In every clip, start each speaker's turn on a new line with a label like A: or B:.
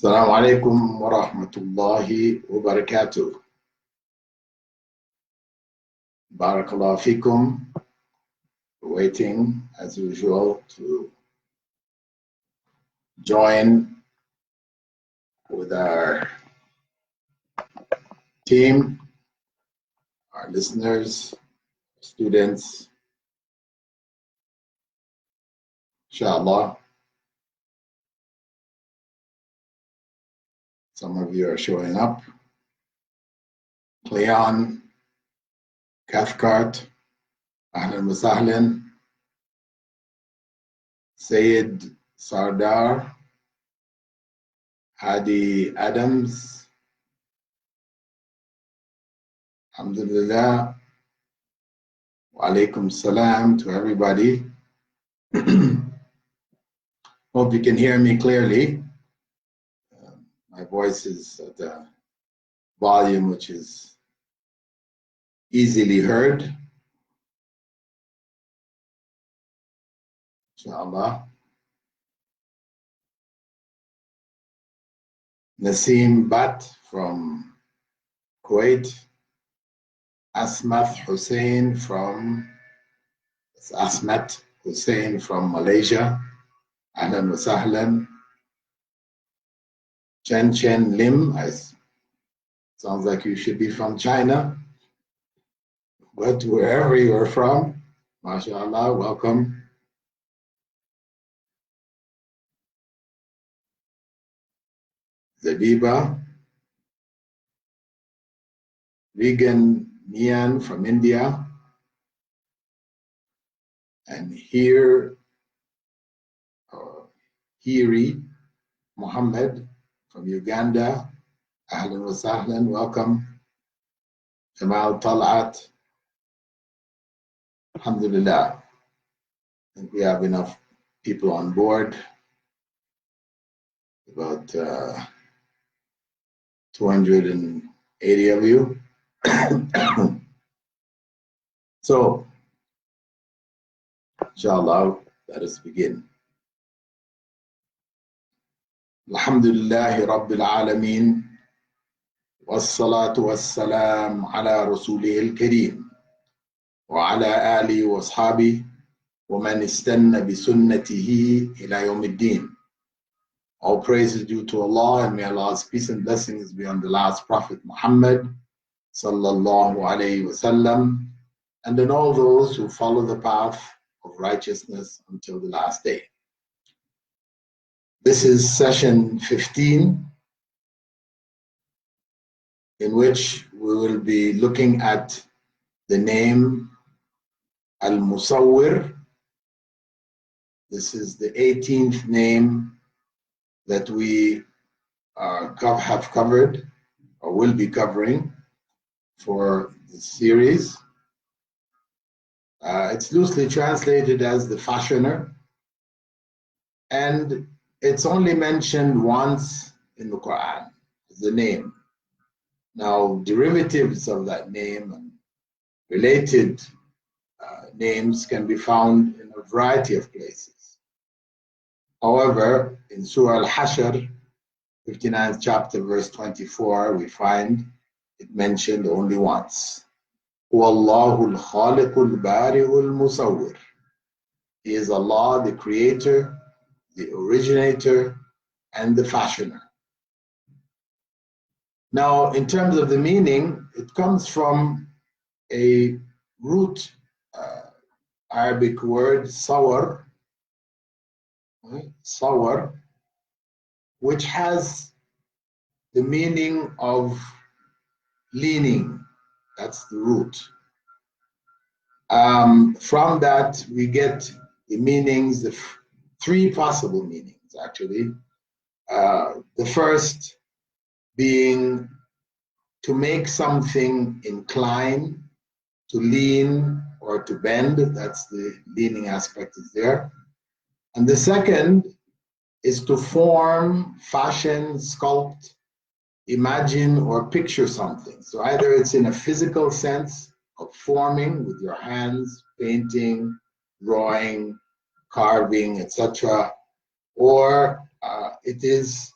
A: السلام عليكم ورحمة الله وبركاته. بارك الله فيكم. Waiting as usual to join with our team, our listeners, students. Inshallah. Some of you are showing up. Cleon, Cathcart, Ahlan wa Sahlan, Sayed Sardar, Hadi Adams, Alhamdulillah, wa alaikum salam to everybody. Hope you can hear me clearly. My voice is at a volume which is easily heard. Inshallah. Naseem Bat from Kuwait. Asmat Hussein from Malaysia. Ahlan wa sahlan. Chen Chen Lim, sounds like you should be from China, but wherever you are from, mashallah, welcome. Zabiba, Regan Mian from India, and Hiri Muhammad from Uganda. Ahlan wa sahlan, welcome. Jamal Talat, alhamdulillah. I think we have enough people on board, about 280 of you. So, inshallah, let us begin. Alhamdulillahi Rabbil Alameen. والصلاة والسلام على رسوله الكريم وعلى آله وأصحابه ومن استنى بسنته إلى يوم الدين. All praise is due to Allah, and may Allah's peace and blessings be on the last Prophet Muhammad sallallahu alayhi wasallam, and on all those who follow the path of righteousness until the last day. This is session 15, in which we will be looking at the name Al-Musawwir. This is the 18th name that we have covered or will be covering for the series. It's loosely translated as the fashioner, and it's only mentioned once in the Quran as the name. Now, derivatives of that name and related names can be found in a variety of places. However, in Surah Al-Hashr, 59th chapter, verse 24, we find it mentioned only once. Huwallahu al-Khaliqul Bari'ul Musawwir. He is Allah, the creator, the originator, and the fashioner. Now, in terms of the meaning, it comes from a root Arabic word, sawar, which has the meaning of leaning. That's the root. From that, we get the meanings, the three possible meanings, actually. The first being to make something incline, to lean, or to bend. That's the leaning aspect is there. And the second is to form, fashion, sculpt, imagine, or picture something. So either it's in a physical sense of forming with your hands, painting, drawing, carving, etc., or it is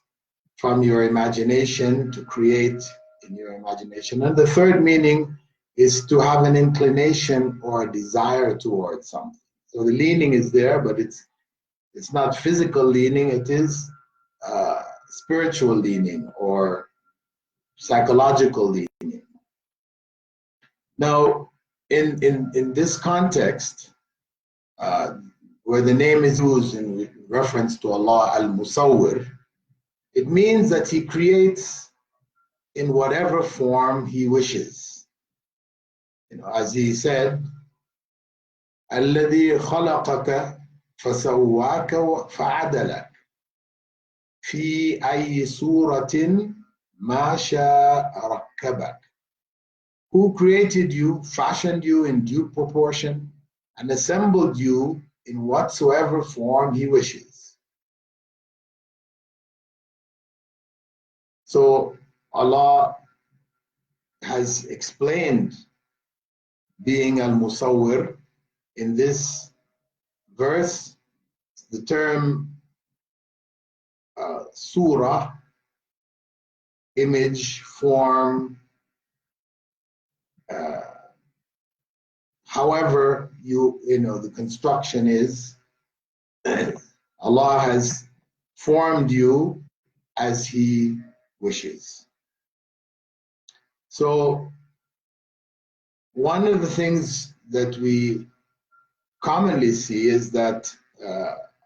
A: from your imagination, to create in your imagination. And the third meaning is to have an inclination or a desire towards something. So the leaning is there, but it's not physical leaning, it is spiritual leaning or psychological leaning. Now, in this context, where the name is used in reference to Allah, Al-Musawwir, it means that He creates in whatever form He wishes. As He said, الذي خلقك فسواك فعدلك في أي صورة ما شاء ركبك. Who created you, fashioned you in due proportion, and assembled you in whatsoever form He wishes. So Allah has explained being Al-Musawwir in this verse. The term surah, image, form, however the construction is, Allah has formed you as He wishes. So one of the things that we commonly see is that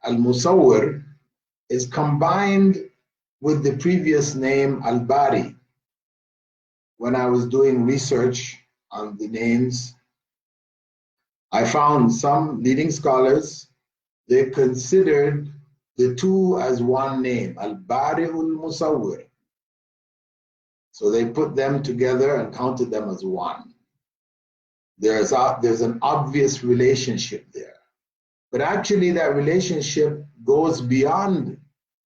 A: Al-Musawwir is combined with the previous name Al-Bari. When I was doing research on the names, I found some leading scholars, they considered the two as one name, Al-Bari Al-Musawwir. So they put them together and counted them as one. There's an obvious relationship there. But actually that relationship goes beyond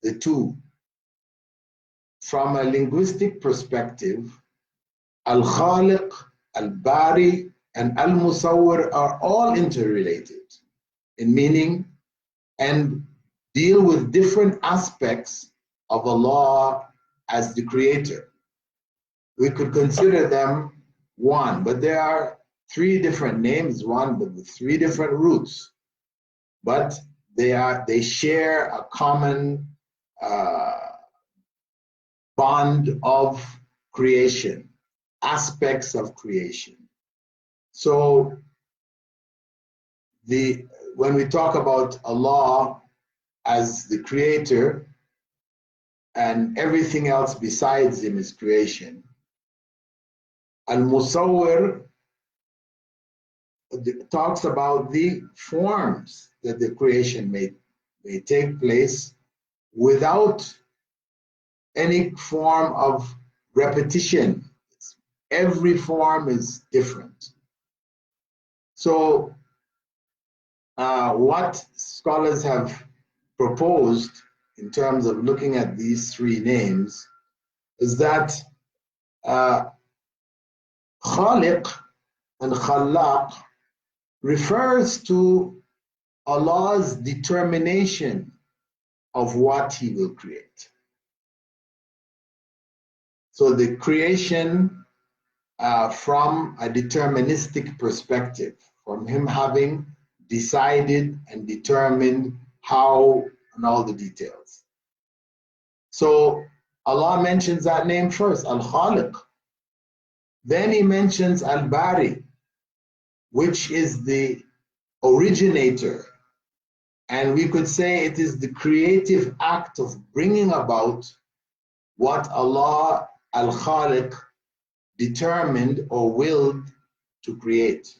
A: the two. From a linguistic perspective, Al-Khaliq, Al-Bari, and Al-Musawwir are all interrelated in meaning and deal with different aspects of Allah as the creator. We could consider them one, but there are three different names, one but with three different roots. But they share a common bond of creation, aspects of creation. So when we talk about Allah as the creator and everything else besides Him is creation, Al-Musawwir talks about the forms that the creation may take place without any form of repetition. Every form is different. So what scholars have proposed in terms of looking at these three names is that Khaliq and Khallaq refers to Allah's determination of what He will create. So the creation from a deterministic perspective, from Him having decided and determined how and all the details. So Allah mentions that name first, Al-Khaliq. Then He mentions Al-Bari, which is the originator. And we could say it is the creative act of bringing about what Allah Al-Khaliq determined or willed to create.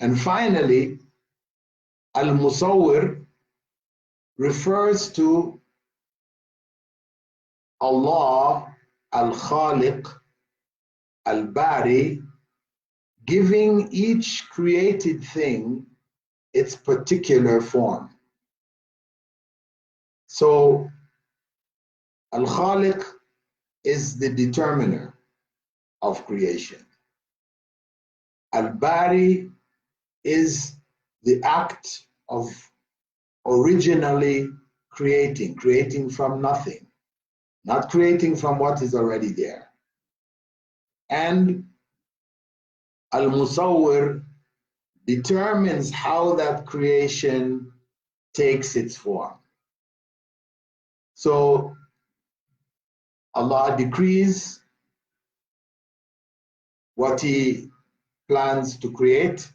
A: And finally, Al-Musawwir refers to Allah Al-Khaliq Al-Bari giving each created thing its particular form. So Al-Khaliq is the determiner of creation. Al-Bari is the act of originally creating from nothing. not creating from what is already there. And Al-Musawwir determines how that creation takes its form. So Allah decrees what He plans to create,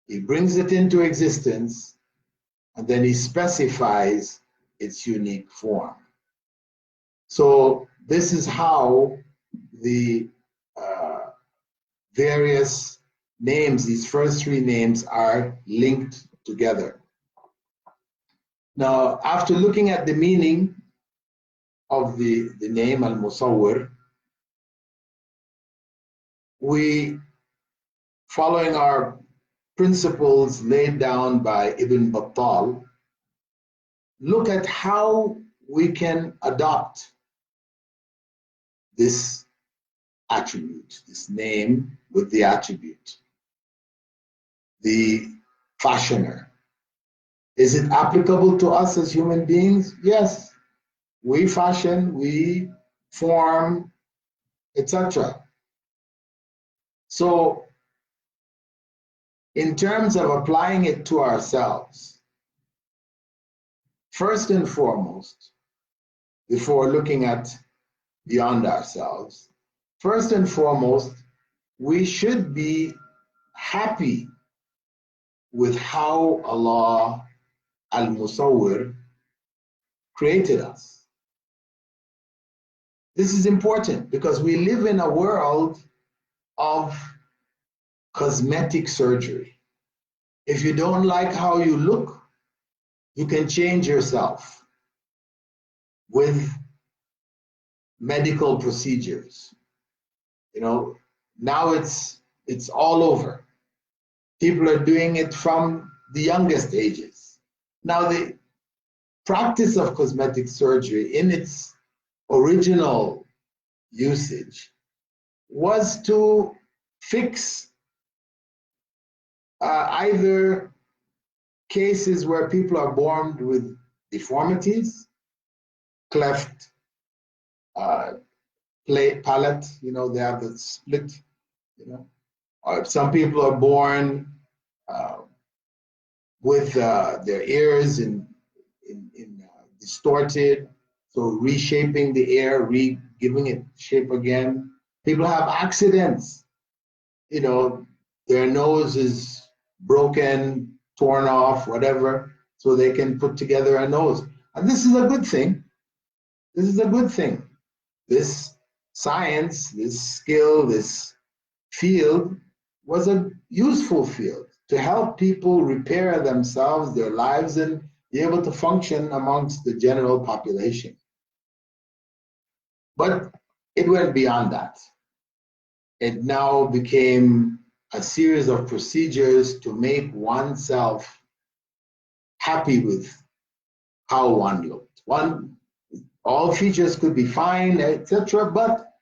A: He brings it into existence, and then He specifies its unique form. So this is how the various names, these first three names, are linked together. Now, after looking at the meaning of the name Al-Musawwir, we, following our principles laid down by Ibn Battal, look at how we can adopt this attribute, this name with the attribute, the fashioner. Is it applicable to us as human beings? Yes. We fashion, we form, etc. So, in terms of applying it to ourselves, first and foremost, before looking at beyond ourselves, first and foremost, we should be happy with how Allah Al-Musawwir created us. This is important because we live in a world of cosmetic surgery. If you don't like how you look, you can change yourself with medical procedures. You know, now it's all over. People are doing it from the youngest ages. Now, the practice of cosmetic surgery in its original usage was to fix either cases where people are born with deformities, cleft palate, you know, they have the split, you know, or some people are born with their ears in distorted, so reshaping the ear, giving it shape again. People have accidents, you know, their nose is broken, torn off, whatever, so they can put together a nose. And this is a good thing. This is a good thing. This science, this skill, this field was a useful field to help people repair themselves, their lives, and be able to function amongst the general population. But it went beyond that. It now became a series of procedures to make oneself happy with how one looked. All features could be fine, etc., but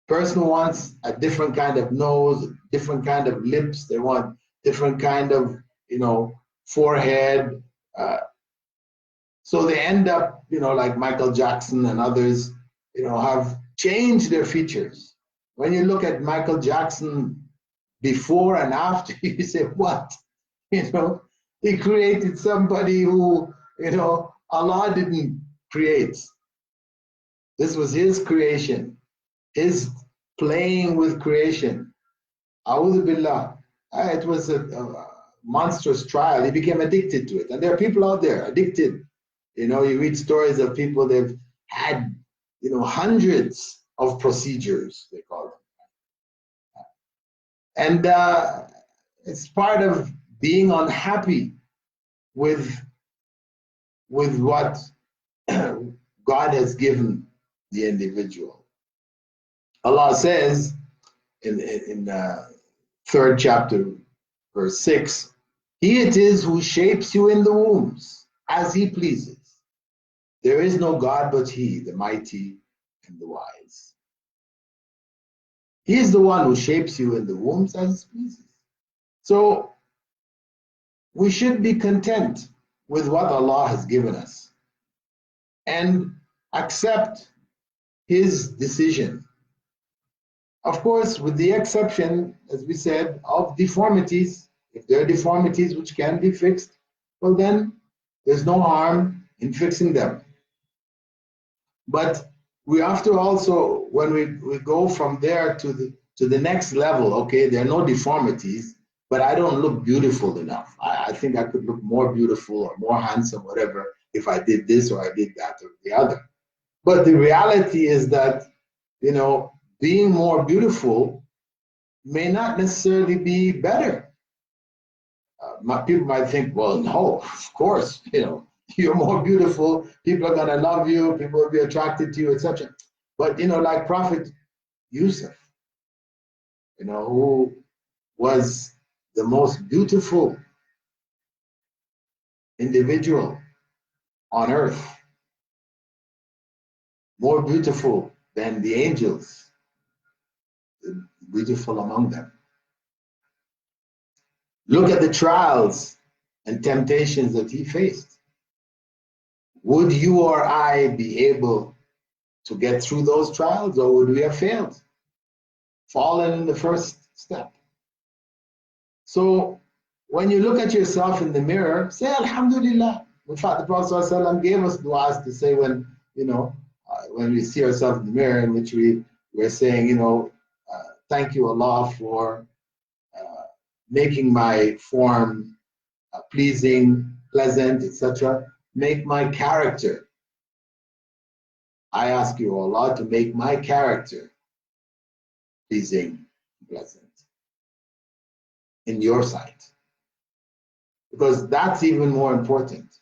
A: person wants a different kind of nose, different kind of lips, they want different kind of, you know, forehead. So they end up, you know, like Michael Jackson and others, you know, have changed their features. When you look at Michael Jackson before and after, you say, what? You know, he created somebody who, you know, Allah didn't create. This was his creation, his playing with creation. A'udhu billah. It was a monstrous trial. He became addicted to it. And there are people out there addicted. You know, you read stories of people, they've had, you know, hundreds of procedures, they call them. And it's part of being unhappy with what God has given the individual. Allah says in third chapter, verse 6, He it is who shapes you in the wombs as He pleases. There is no God but He, the mighty and the wise. He is the one who shapes you in the wombs as He pleases. So we should be content with what Allah has given us and accept his decision. Of course, with the exception, as we said, of deformities. If there are deformities which can be fixed, well then there's no harm in fixing them. But we have to also, when we go from there to the next level, okay, there are no deformities, but I don't look beautiful enough. I think I could look more beautiful or more handsome, whatever, if I did this or I did that or the other. But the reality is that, you know, being more beautiful may not necessarily be better. People might think, well, no, of course, you know, you're more beautiful, people are gonna love you, people will be attracted to you, etc. But you know, like Prophet Yusuf, you know, who was the most beautiful individual on earth, more beautiful than the angels, beautiful among them. Look at the trials and temptations that he faced. Would you or I be able to get through those trials, or would we have failed, fallen in the first step? So when you look at yourself in the mirror, say Alhamdulillah. In fact, the Prophet ﷺ gave us du'as to say when, you know, when we see ourselves in the mirror, in which we're saying, you know, thank you Allah for making my form pleasing, pleasant, etc. Make my character. I ask you, Allah, to make my character pleasing, pleasant in your sight. Because that's even more important.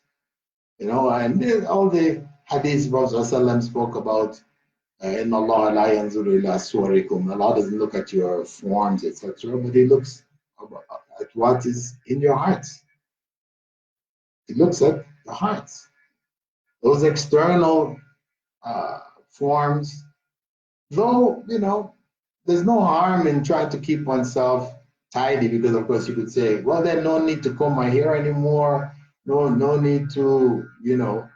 A: You know, and all the hadiths Prophet ﷺ spoke about, Inna Allah la yanzuru ila suwarikum. Allah doesn't look at your forms, etc., but He looks at what is in your hearts. He looks at the hearts. Those external forms, though, you know, there's no harm in trying to keep oneself tidy, because of course you could say, well, then no need to comb my hair anymore, no need to, you know,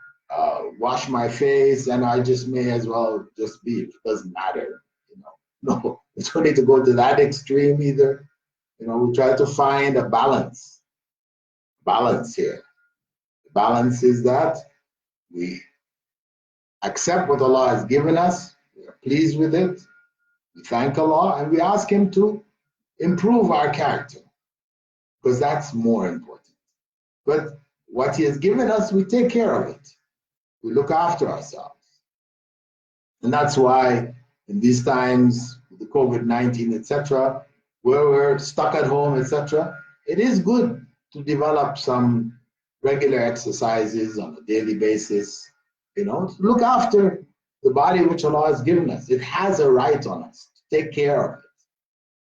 A: wash my face, and I just may as well just be, it doesn't matter, you know. No, we don't need to go to that extreme either. You know, we try to find a balance here. The balance is that we accept what Allah has given us, we are pleased with it, we thank Allah, and we ask Him to improve our character, because that's more important. But what He has given us, we take care of it. We look after ourselves. And that's why in these times, with the COVID-19, etc., where we're stuck at home, etc., it is good to develop some regular exercises on a daily basis, you know, to look after the body which Allah has given us. It has a right on us to take care of it.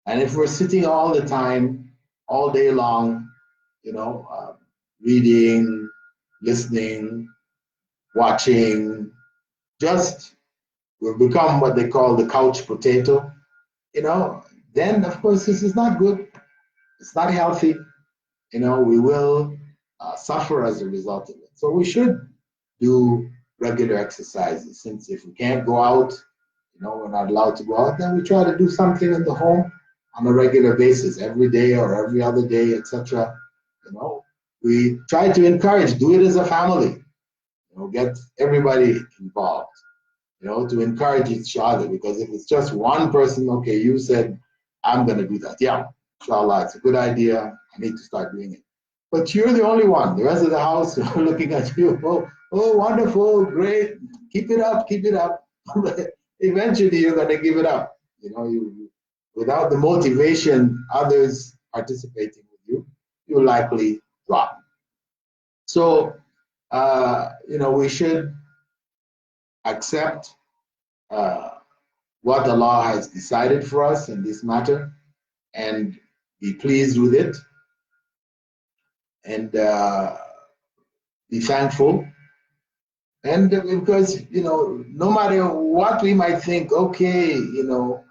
A: And if we're sitting all the time, all day long, you know, reading, listening, watching, just we've become what they call the couch potato, you know, then of course this is not good. It's not healthy. You know, we will suffer as a result of it. So we should do regular exercises, since if we can't go out, you know, we're not allowed to go out, then we try to do something in the home on a regular basis, every day or every other day, etc. You know, we try to encourage, do it as a family, you know, get everybody involved, you know, to encourage each other. Because if it's just one person, okay, you said, I'm going to do that. Yeah, inshallah, it's a good idea. I need to start doing it. But you're the only one. The rest of the house are looking at you. Oh, wonderful, great. Keep it up, keep it up. Eventually, you're going to give it up. You know, without the motivation, others participating with you, you'll likely drop. So, you know, we should accept what Allah has decided for us in this matter and be pleased with it, and be thankful. And because, you know, no matter what we might think, okay, you know,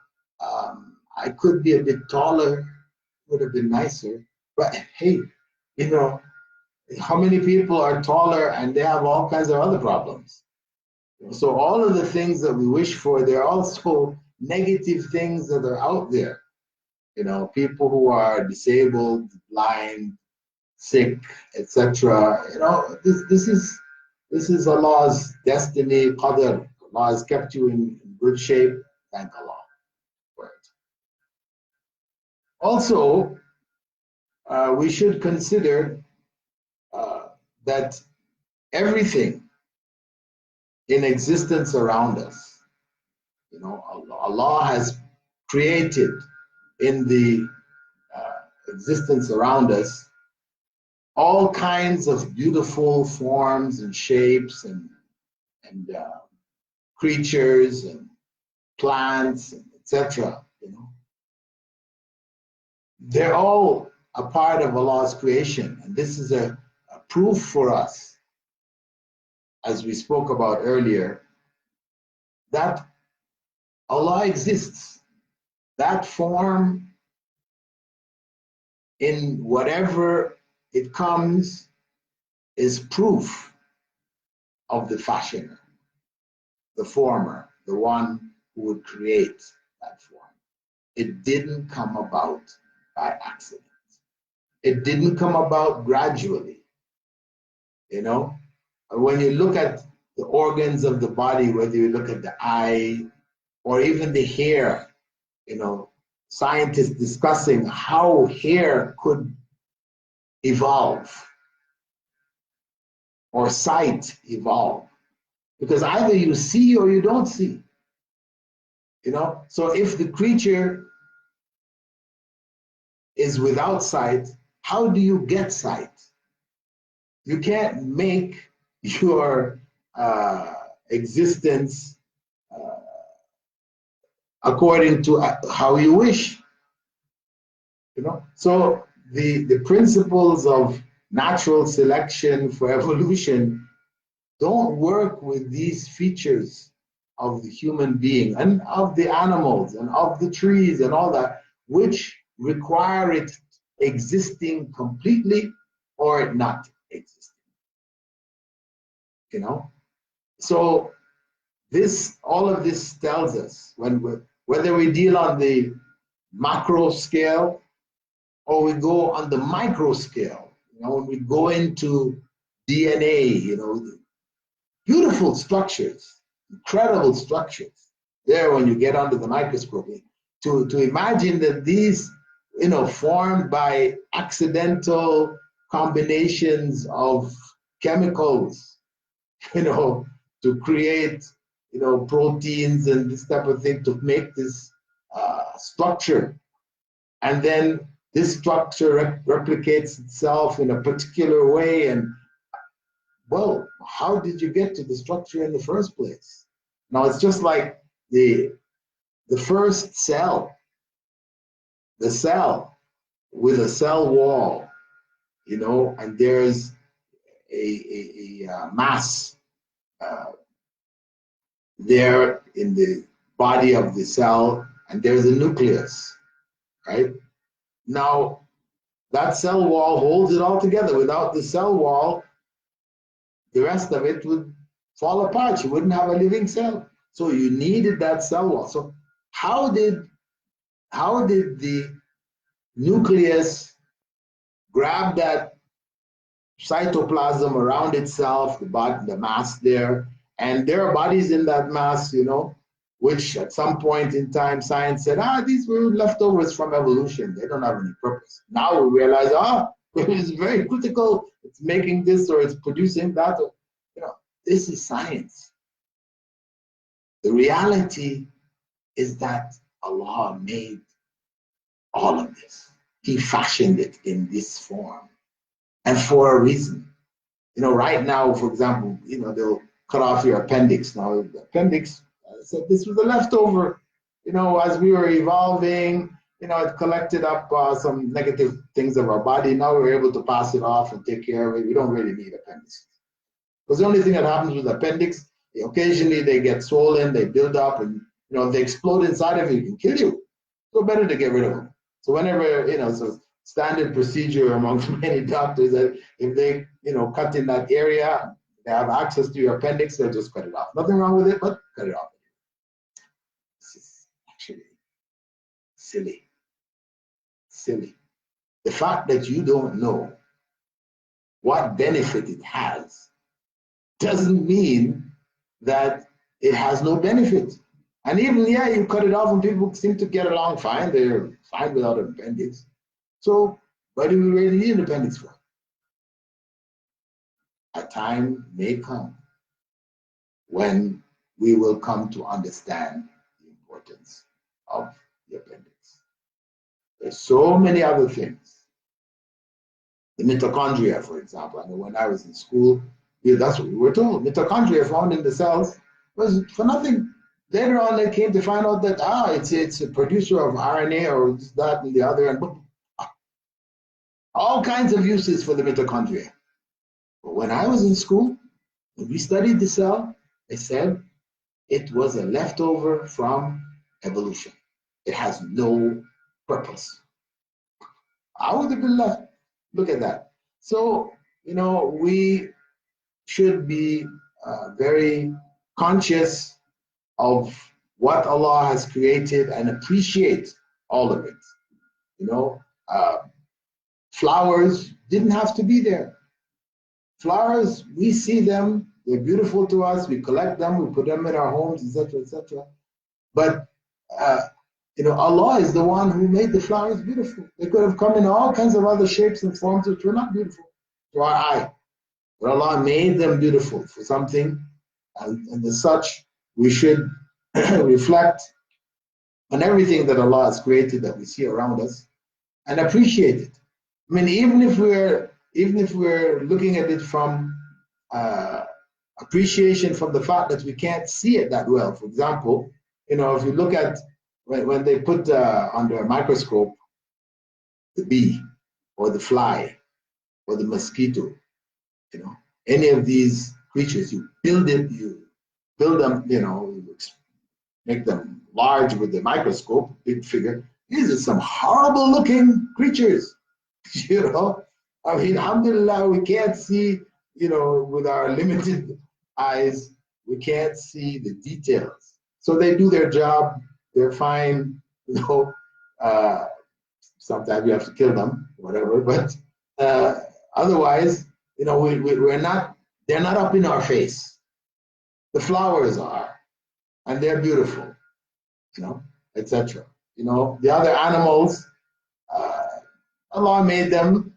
A: I could be a bit taller, would have been nicer. But hey, you know, how many people are taller and they have all kinds of other problems? So all of the things that we wish for, there are also negative things that are out there. People who are disabled, blind, sick, etc. This is Allah's destiny, qadr. Allah has kept you in good shape. Thank Allah for it. Also, we should consider that everything in existence around us, Allah has created in the existence around us all kinds of beautiful forms and shapes and creatures and plants, etc. They're all a part of Allah's creation, and this is a proof for us, as we spoke about earlier, that Allah exists. That form, in whatever it comes, is proof of the fashioner, the former, the one who would create that form. It didn't come about by accident. It didn't come about gradually. When you look at the organs of the body, whether you look at the eye or even the hair, scientists discussing how hair could evolve or sight evolve, because either you see or you don't see. So if the creature is without sight, how do you get sight? You can't make your existence according to how you wish. So the principles of natural selection for evolution don't work with these features of the human being and of the animals and of the trees and all that, which require it existing completely or it not existing. So all of this tells us whether we deal on the macro scale or we go on the micro scale. When we go into DNA, beautiful structures, incredible structures. There, when you get under the microscope, to imagine that these, formed by accidental combinations of chemicals, to create, proteins and this type of thing to make this structure. And then this structure replicates itself in a particular way. And, well, how did you get to the structure in the first place? Now, it's just like the first cell, the cell with a cell wall, and there's a mass there in the body of the cell, and there's a nucleus, right? Now, that cell wall holds it all together. Without the cell wall, the rest of it would fall apart. You wouldn't have a living cell. So you needed that cell wall. So how did the nucleus grab that cytoplasm around itself, the mass there, and there are bodies in that mass, which at some point in time science said, these were leftovers from evolution. They don't have any purpose. Now we realize, it's very critical. It's making this or it's producing that. This is science. The reality is that Allah made all of this. He fashioned it in this form, and for a reason. Right now, for example, they'll cut off your appendix. Now, the appendix, said this was a leftover. As we were evolving, it collected up some negative things of our body. Now we're able to pass it off and take care of it. We don't really need appendix. Because the only thing that happens with appendix, occasionally they get swollen, they build up, and if they explode inside of you, it can kill you. So better to get rid of them. So whenever, it's a standard procedure among many doctors that if they, cut in that area, They have access to your appendix, they'll just cut it off. Nothing wrong with it, but cut it off. This is actually silly. Silly. The fact that you don't know what benefit it has doesn't mean that it has no benefit. And even, yeah, you cut it off and people seem to get along fine. They're fine without an appendix. So what do we really need an appendix for? A time may come when we will come to understand the importance of the appendix. There's so many other things. The mitochondria, for example. I mean, when I was in school, that's what we were told. Mitochondria found in the cells was for nothing. Later on, they came to find out that it's a producer of RNA or this, that, and the other, and all kinds of uses for the mitochondria. But when I was in school, when we studied the cell, they said it was a leftover from evolution. It has no purpose. Bilal. Look at that. So, we should be very conscious of what Allah has created and appreciate all of it. Flowers didn't have to be there. Flowers, we see them, they're beautiful to us, we collect them, we put them in our homes, etc., etc. But Allah is the one who made the flowers beautiful. They could have come in all kinds of other shapes and forms which were not beautiful to our eye. But Allah made them beautiful for something, and as such, we should reflect on everything that Allah has created that we see around us and appreciate it. I mean, even if we're looking at it from appreciation from the fact that we can't see it that well. For example, if you look at when they put under a microscope the bee or the fly or the mosquito, any of these creatures, you build them, make them large with the microscope, big figure. These are some horrible looking creatures, I mean, alhamdulillah, we can't see, with our limited eyes, we can't see the details. So they do their job, they're fine, sometimes you have to kill them, whatever, but otherwise, they're not up in our face. The flowers are, and they're beautiful, etc. The other animals, Allah made them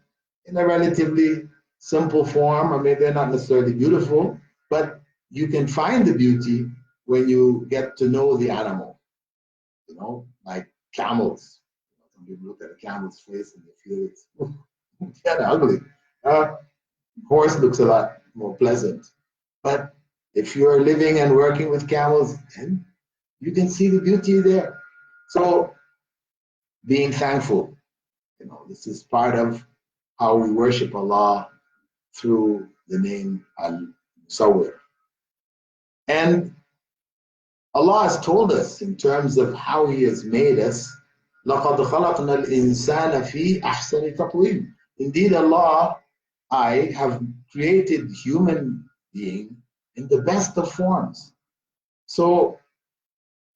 A: in a relatively simple form. I mean, they're not necessarily beautiful, but you can find the beauty when you get to know the animal, like camels. Some people look at a camel's face and they feel it's kind of ugly. Horse looks a lot more pleasant. But if you're living and working with camels, then you can see the beauty there. So being thankful, this is part of how we worship Allah through the name Al-Musawwir. And Allah has told us in terms of how He has made us, لَقَدْ خَلَقْنَا الْإِنسَانَ فِي أَحْسَنِ تَقْوِيمٍ. Indeed, Allah, I have created human being in the best of forms. So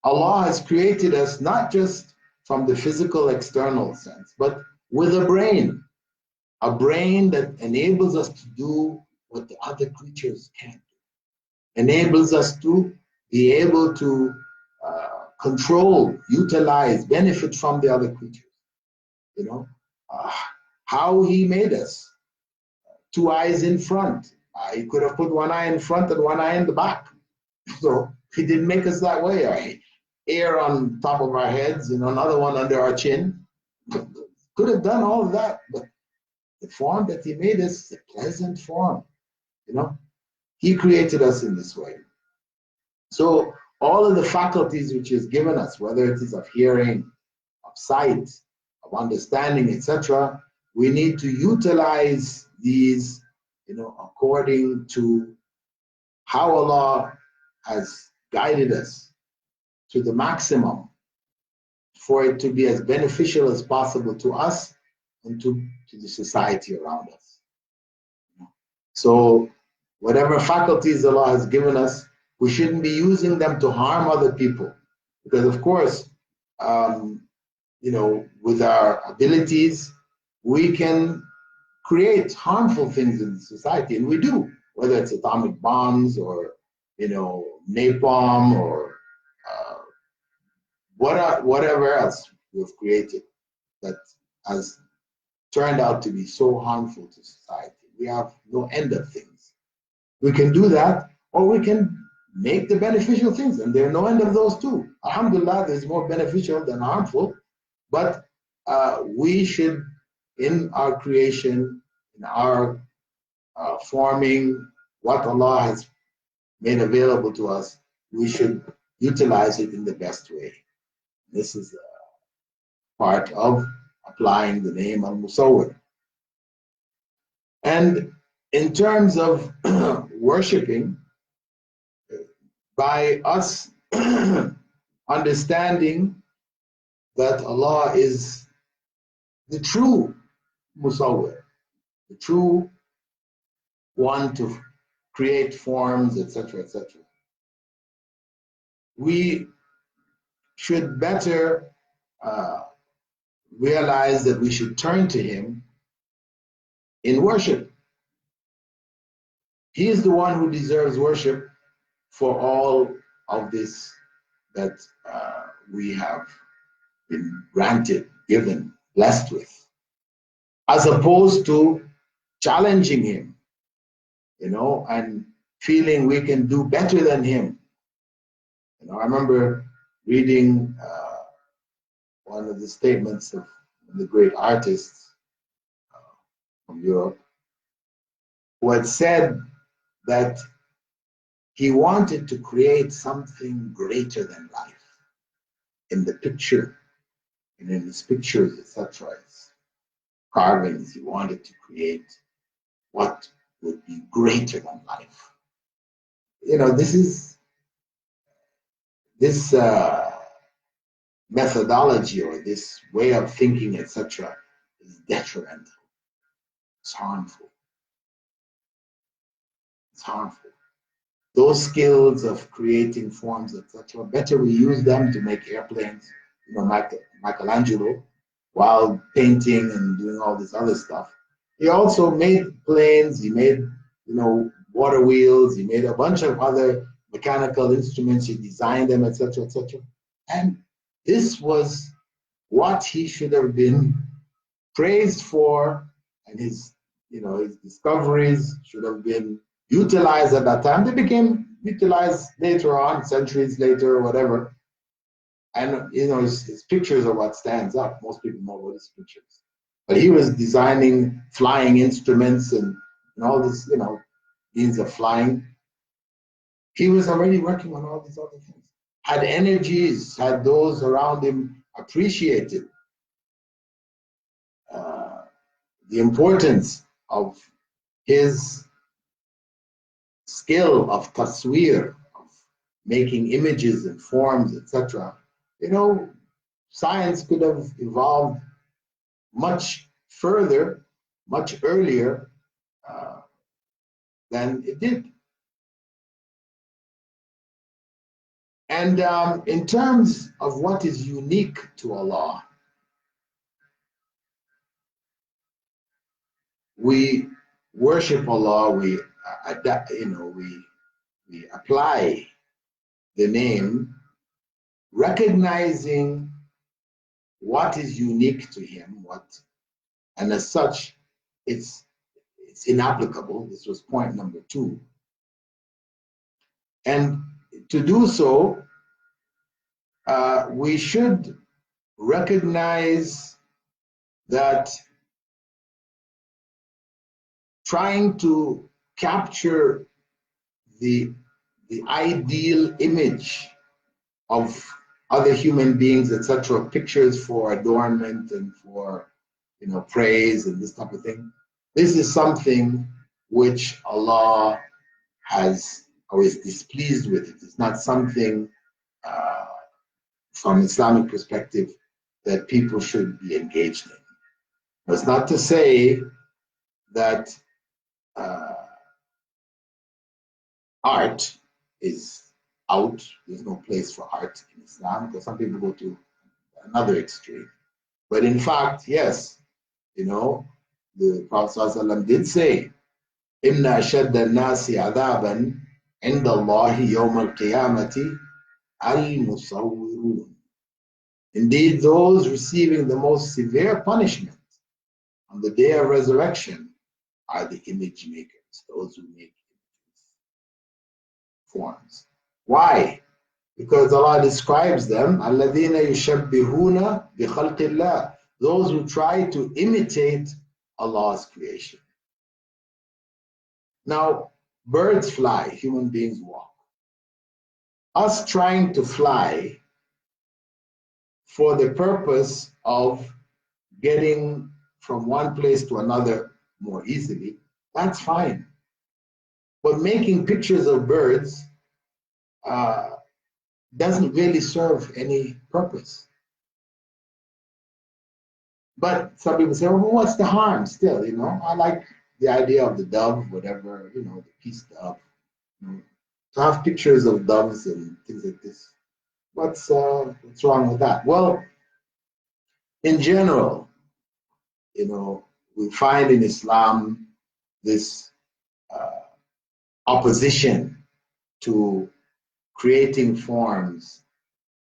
A: Allah has created us not just from the physical external sense, but with a brain that enables us to do what the other creatures can't do, enables us to be able to control, utilize, benefit from the other creatures. How He made us, 2 eyes in front. He could have put 1 eye in front and 1 eye in the back. So He didn't make us that way. Hair on top of our heads, another one under our chin. Could have done all of that, but the form that He made us is a pleasant form. He created us in this way. So all of the faculties which He's given us, whether it is of hearing, of sight, of understanding, etc., we need to utilize these, according to how Allah has guided us to the maximum for it to be as beneficial as possible to us and to the society around us. So whatever faculties Allah has given us, we shouldn't be using them to harm other people. Because of course, with our abilities, we can create harmful things in society, and we do, whether it's atomic bombs or, napalm or whatever else we've created that has turned out to be so harmful to society. We have no end of things. We can do that, or we can make the beneficial things, and there are no end of those too. Alhamdulillah, there's more beneficial than harmful, but we should, in our creation, in our forming what Allah has made available to us, we should utilize it in the best way. This is part of applying the name Al-Musawwir. And in terms of worshiping, by us understanding that Allah is the true Musawwir, the true one to create forms, etc., etc. We should better realize that we should turn to Him in worship. He is the one who deserves worship for all of this that we have been granted, given, blessed with, as opposed to challenging Him, and feeling we can do better than Him. I remember reading one of the statements of the great artists from Europe, who had said that he wanted to create something greater than life in the picture, and in his pictures, etc., his carvings. He wanted to create what would be greater than life. This methodology or this way of thinking, etc., is detrimental. It's harmful. It's harmful. Those skills of creating forms, etc., better we use them to make airplanes. Michelangelo, while painting and doing all this other stuff, he also made planes. He made, water wheels. He made a bunch of other mechanical instruments. He designed them, etc., etc. And this was what he should have been praised for, and his discoveries should have been utilized at that time. They became utilized later on, centuries later, or whatever. And his pictures are what stands up. Most people know about his pictures. But he was designing flying instruments and all this, means of flying. He was already working on all these other things. Had energies, had those around him appreciated the importance of his skill of taswir, of making images and forms, etc., science could have evolved much further, much earlier than it did. And in terms of what is unique to Allah, we worship Allah, we adapt, we apply the name, recognizing what is unique to Him, and as such, it's inapplicable. This was point number 2. And to do so, we should recognize that trying to capture the ideal image of other human beings, etc., pictures for adornment and for praise and this type of thing. This is something which Allah has or is displeased with. It is not something from Islamic perspective that people should be engaged in. That's not to say that art is out. There's no place for art in Islam, because some people go to another extreme. But in fact, yes, you know, the Prophet ﷺ did say, إِنَّ أَشَدَّ النَّاسِ عَذَابًا عِنْدَ اللَّهِ يَوْمَ الْقِيَامَةِ Al-Musawwirun. Indeed, those receiving the most severe punishment on the day of resurrection are the image makers, those who make forms. Why? Because Allah describes them, الَّذِينَ يُشَبِّهُونَ بِخَلْقِ اللَّهِ, those who try to imitate Allah's creation. Now, birds fly, human beings walk. Us trying to fly for the purpose of getting from one place to another more easily, that's fine. But making pictures of birds doesn't really serve any purpose. But some people say, well, what's the harm still? You know, I like the idea of the dove, whatever, you know, the peace dove. You know, to have pictures of doves and things like this. What's wrong with that? Well, in general, you know, we find in Islam this opposition to creating forms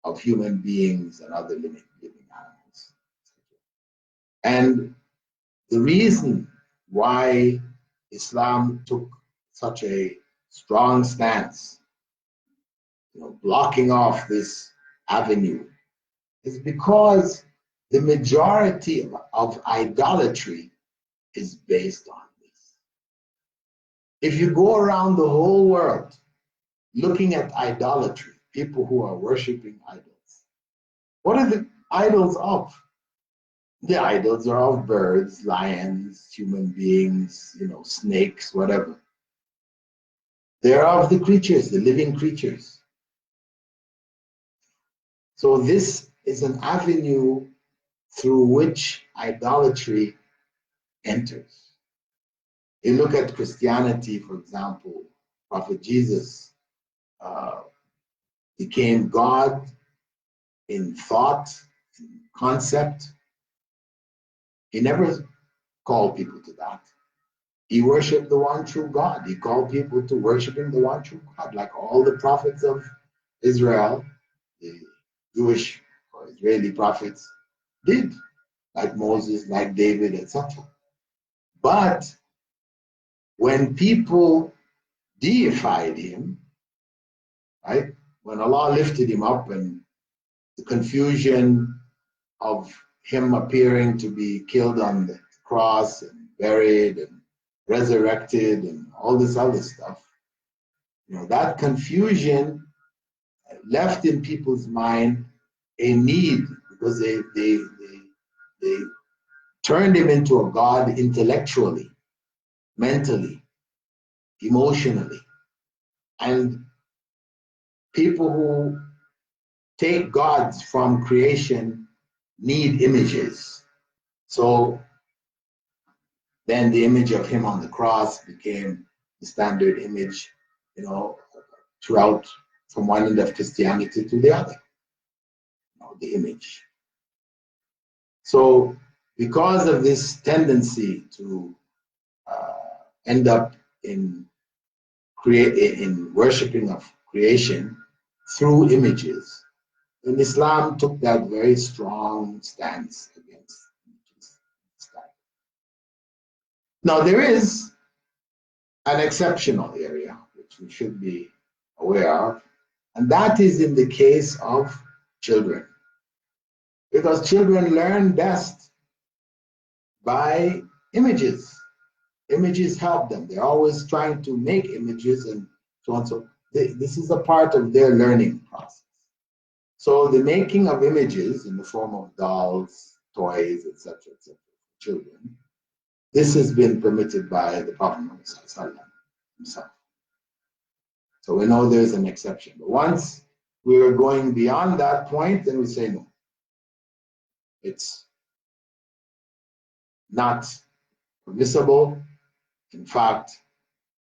A: of human beings and other living animals. And the reason why Islam took such a strong stance, you know, blocking off this avenue, is because the majority of idolatry is based on this. If you go around the whole world looking at idolatry, people who are worshiping idols, what are the idols of? The idols are of birds, lions, human beings, you know, snakes, whatever. They're of the creatures, the living creatures. So this is an avenue through which idolatry enters. You look at Christianity, for example, Prophet Jesus became God in thought, in concept. He never called people to that. He worshiped the one true God. He called people to worshiping the one true God, like all the prophets of Israel, the Jewish or Israeli prophets did, like Moses, like David, etc. But when people deified him, right? When Allah lifted him up and the confusion of him appearing to be killed on the cross and buried and resurrected and all this other stuff, you know, that confusion left in people's mind a need, because they turned him into a god intellectually, mentally, emotionally. And people who take gods from creation need images. So then the image of him on the cross became the standard image, you know, throughout from one end of Christianity to the other, you know, the image. So because of this tendency to end up in worshiping of creation through images, and Islam took that very strong stance against images. Now there is an exceptional area which we should be aware of, and that is in the case of children. Because children learn best by images. Images help them. They're always trying to make images and so on. So this is a part of their learning process. So the making of images in the form of dolls, toys, etc., for children, this has been permitted by the Prophet himself. So we know there's an exception. But once we are going beyond that point, then we say no. It's not permissible. In fact,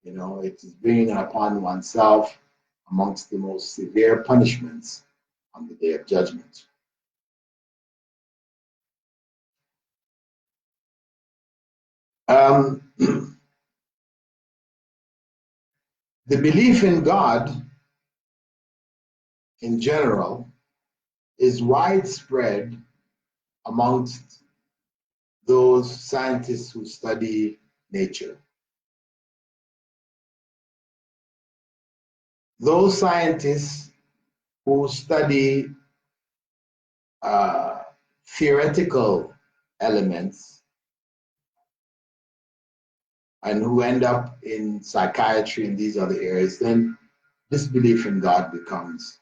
A: It is bringing upon oneself amongst the most severe punishments on the day of judgment. The belief in God in general is widespread amongst those scientists who study nature. Those scientists who study theoretical elements and who end up in psychiatry and these other areas, then this belief in God becomes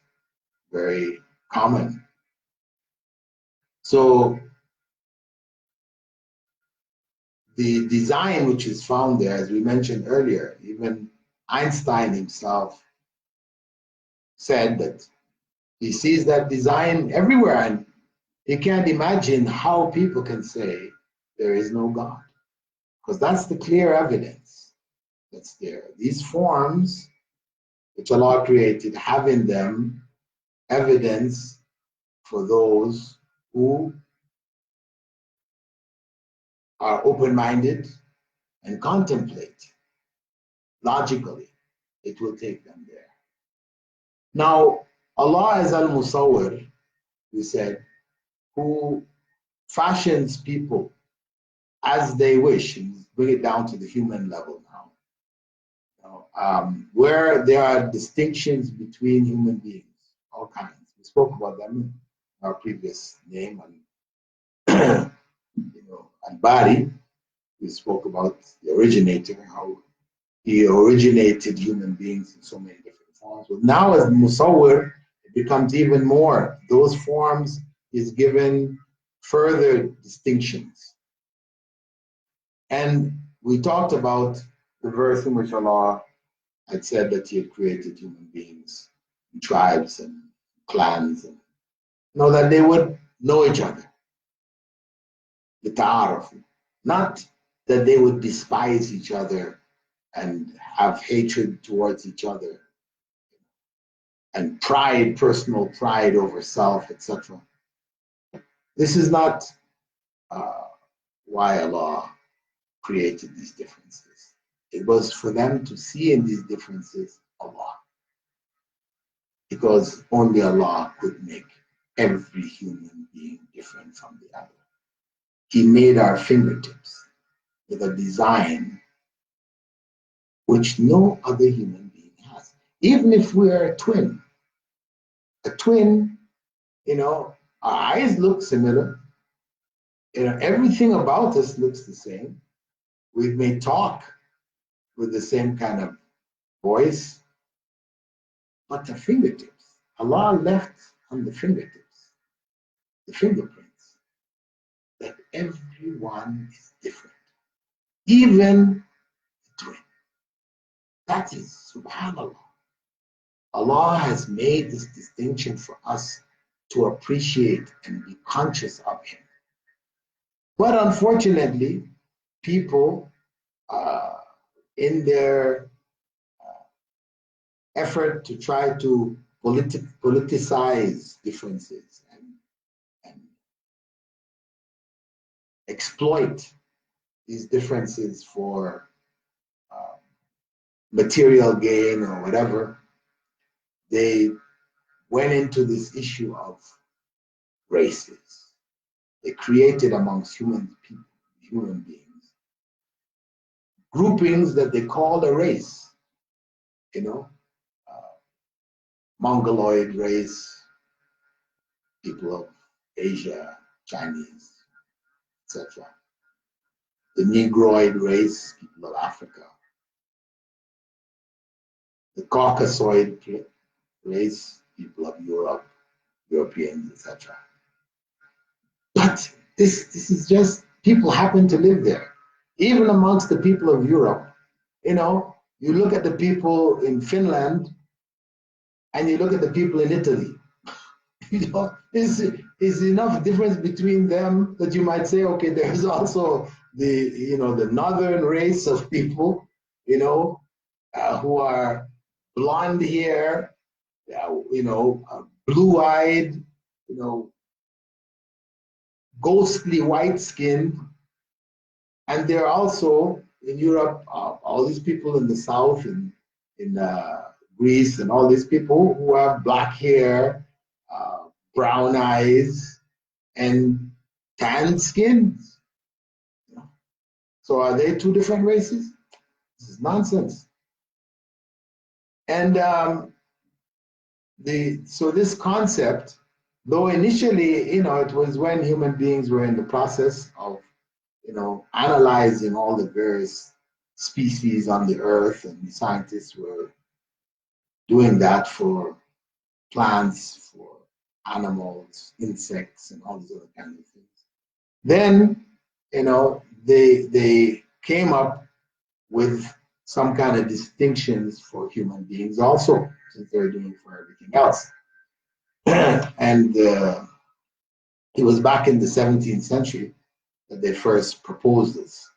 A: very common. So the design which is found there, as we mentioned earlier, even Einstein himself said that he sees that design everywhere, and he can't imagine how people can say there is no God, because that's the clear evidence that's there. These forms which Allah created have in them evidence for those who are open-minded and contemplate logically. It will take them there. Now, Allah is Al-Musawwir, we said, who fashions people as they wish, and bring it down to the human level now. Where there are distinctions between human beings, all kinds. We spoke about them in our previous name, and Al-Bari, we spoke about the originator, how he originated human beings in so many different forms. But now as Musawwir, it becomes even more. Those forms is given further distinctions. And we talked about the verse in which Allah had said that he had created human beings, in tribes and clans, and that they would know each other. The ta'aruf. Not that they would despise each other and have hatred towards each other, and pride, personal pride over self, etc. This is not why Allah created these differences. It was for them to see in these differences Allah, because only Allah could make every human being different from the other. He made our fingertips with a design which no other human being has. Even if we are a twin, our eyes look similar. Everything about us looks the same. We may talk with the same kind of voice, but the fingertips, Allah left on the fingertips, the fingerprints, that everyone is different, even the twin. That is subhanallah. Allah has made this distinction for us to appreciate and be conscious of Him. But unfortunately, people, in their effort to try to politicize differences and exploit these differences for material gain or whatever, they went into this issue of races. They created amongst human beings, groupings that they called a race. Mongoloid race, people of Asia, Chinese, etc. The Negroid race, people of Africa. The Caucasoid race, people of Europe, Europeans, etc. But this is just, people happen to live there. Even amongst the people of Europe, you look at the people in Finland and you look at the people in Italy. There's enough difference between them that you might say, okay, there's also the northern race of people, who are blonde hair, blue-eyed, ghostly white skin, and there are also in Europe all these people in the south and in Greece and all these people who have black hair, brown eyes, and tan skins. So are they two different races? This is nonsense. And so this concept, though initially, it was when human beings were in the process of, analyzing all the various species on the earth, and scientists were doing that for plants, for animals, insects, and all these other kinds of things. Then, they came up with some kind of distinctions for human beings also, since they're doing it for everything else. And it was back in the 17th century that they first proposed this.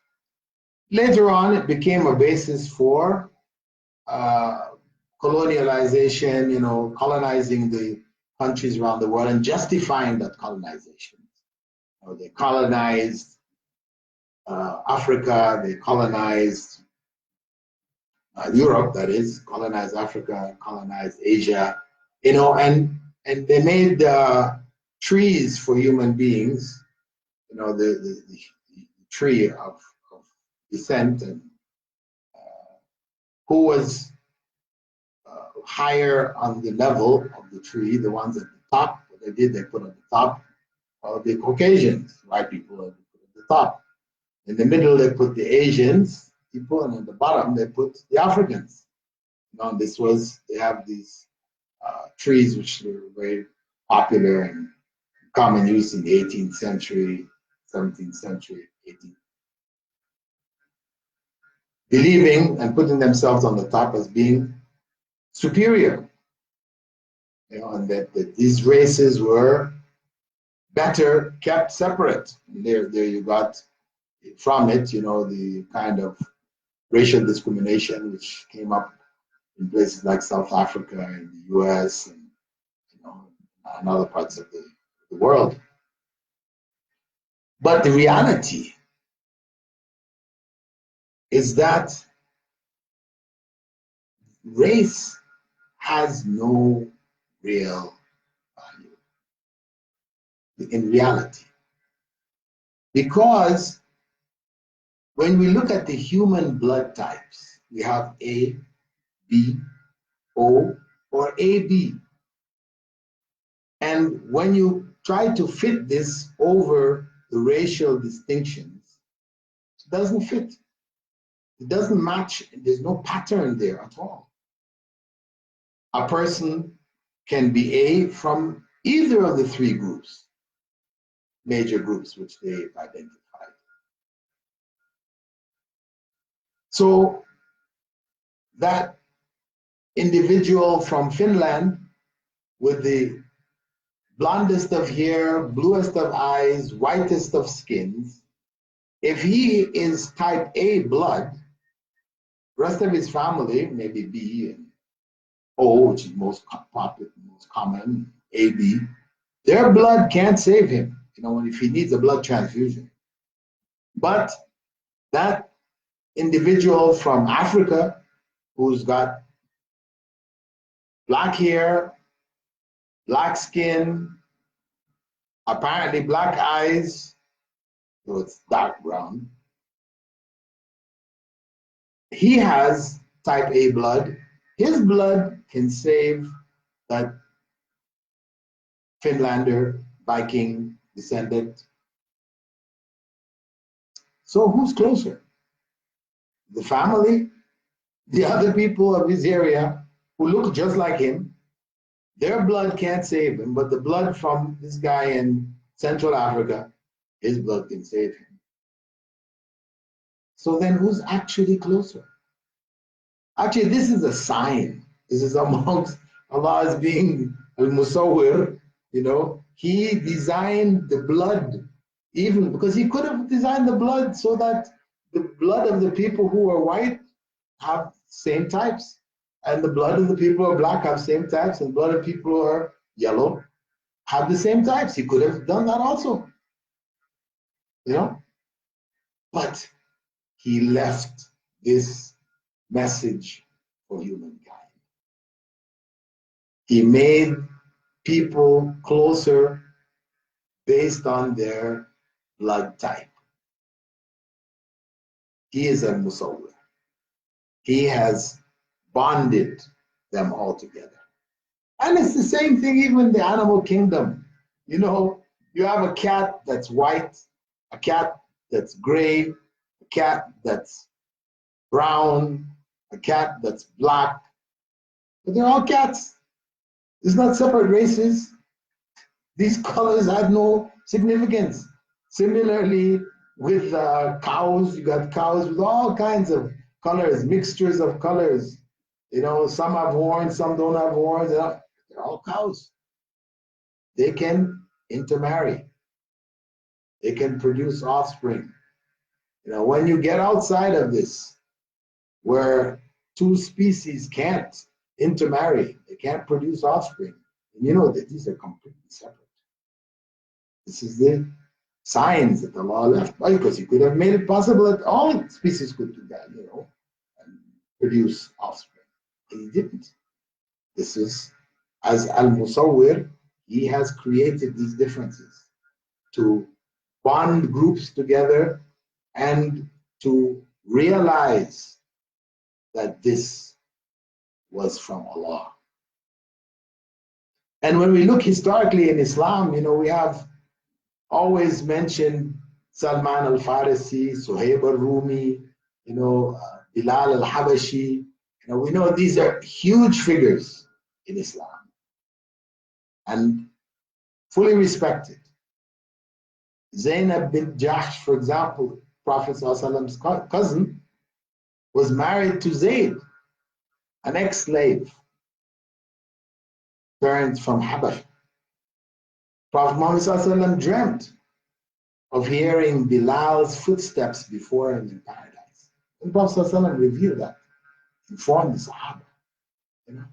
A: Later on, it became a basis for colonialization, colonizing the countries around the world and justifying that colonization. They colonized Africa, they colonized Europe, that is, colonized Africa, colonized Asia, and they made trees for human beings, the tree of descent, and who was higher on the level of the tree, the ones at the top. What they did, they put at the top the Caucasians, white people, they put at the top. In the middle, they put the Asians people, and at the bottom, they put the Africans. They have these trees which were very popular and common use in the 18th century, 17th century, 18th. Believing and putting themselves on the top as being superior, and that these races were better kept separate. And there you got from it, the kind of racial discrimination which came up in places like South Africa and the US and other parts of the world. But the reality is that race has no real value in reality. Because when we look at the human blood types, we have A, B, O, or AB. And when you try to fit this over the racial distinctions, it doesn't fit. It doesn't match. There's no pattern there at all. A person can be A from either of the three groups, major groups which they've identified. So that individual from Finland with the blondest of hair, bluest of eyes, whitest of skins, if he is type A blood, the rest of his family, maybe B and O, which is most popular, most common, AB, their blood can't save him, if he needs a blood transfusion. But that individual from Africa who's got black hair, black skin, apparently black eyes, though it's dark brown, he has type A blood. His blood can save that Finlander, Viking descendant. So who's closer? The family, the other people of his area who look just like him, their blood can't save him, but the blood from this guy in Central Africa, his blood can save him. So then who's actually closer? Actually, this is a sign. This is amongst Allah as being Al-Musawwir, he designed the blood, even because he could have designed the blood so that the blood of the people who are white have same types. And the blood of the people who are black have same types, and the blood of people who are yellow have the same types. He could have done that also, you know? But he left this message for humankind. He made people closer based on their blood type. He is Al-Musawwir. He has bonded them all together. And it's the same thing even in the animal kingdom. You know, you have a cat that's white, a cat that's gray, a cat that's brown, a cat that's black, but they're all cats. It's not separate races. These colors have no significance. Similarly, with cows, you got cows with all kinds of colors, mixtures of colors. You know, some have horns, some don't have horns. They're all cows. They can intermarry. They can produce offspring. You know, when you get outside of this, where two species can't intermarry, they can't produce offspring, and you know that these are completely separate. This is the science that Allah left by, because He could have made it possible that all species could do that, you know, and produce offspring. And He didn't. This is, as Al-Musawwir, He has created these differences to bond groups together and to realize that this was from Allah. And when we look historically in Islam, you know, we have always mentioned Salman al-Farisi, Suhaib al-Rumi, you know, Bilal al-Habashi. You know, we know these are huge figures in Islam and fully respected. Zainab bint Jahsh, for example, Prophet ﷺ's cousin, was married to Zayd, an ex-slave turned from Habash. Prophet Muhammad ﷺ dreamt of hearing Bilal's footsteps before him in paradise. And Prophet ﷺ revealed that, informed the Sahaba. You know,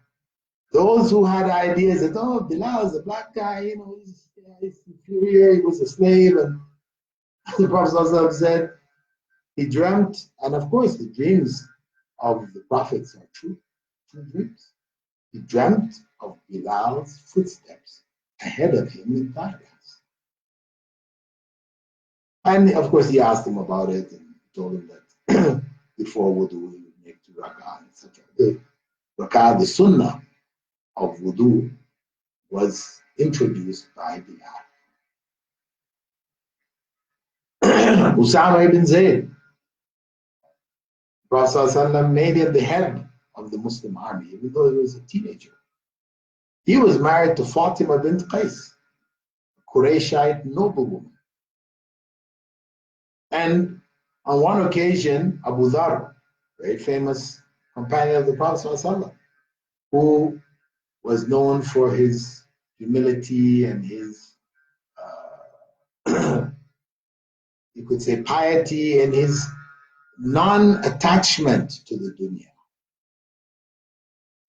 A: those who had ideas that, oh, Bilal is a black guy, you know, he's inferior, he was a slave, and the Prophet ﷺ said he dreamt, and of course the dreams of the prophets are true dreams. He dreamt of Bilal's footsteps ahead of him in paradise. And of course he asked him about it and told him that before wudu he would make 2 rak'ah, etc. The rak'ah, the sunnah of wudu, was introduced by Bilal. Usama ibn Zayd, Prophet ﷺ made him the head of the Muslim army, even though he was a teenager. He was married to Fatima bint Qais, a Qurayshite noblewoman. And on one occasion, Abu Dhar, very famous companion of the Prophet ﷺ, who was known for his humility and his, you could say, piety and his non-attachment to the dunya.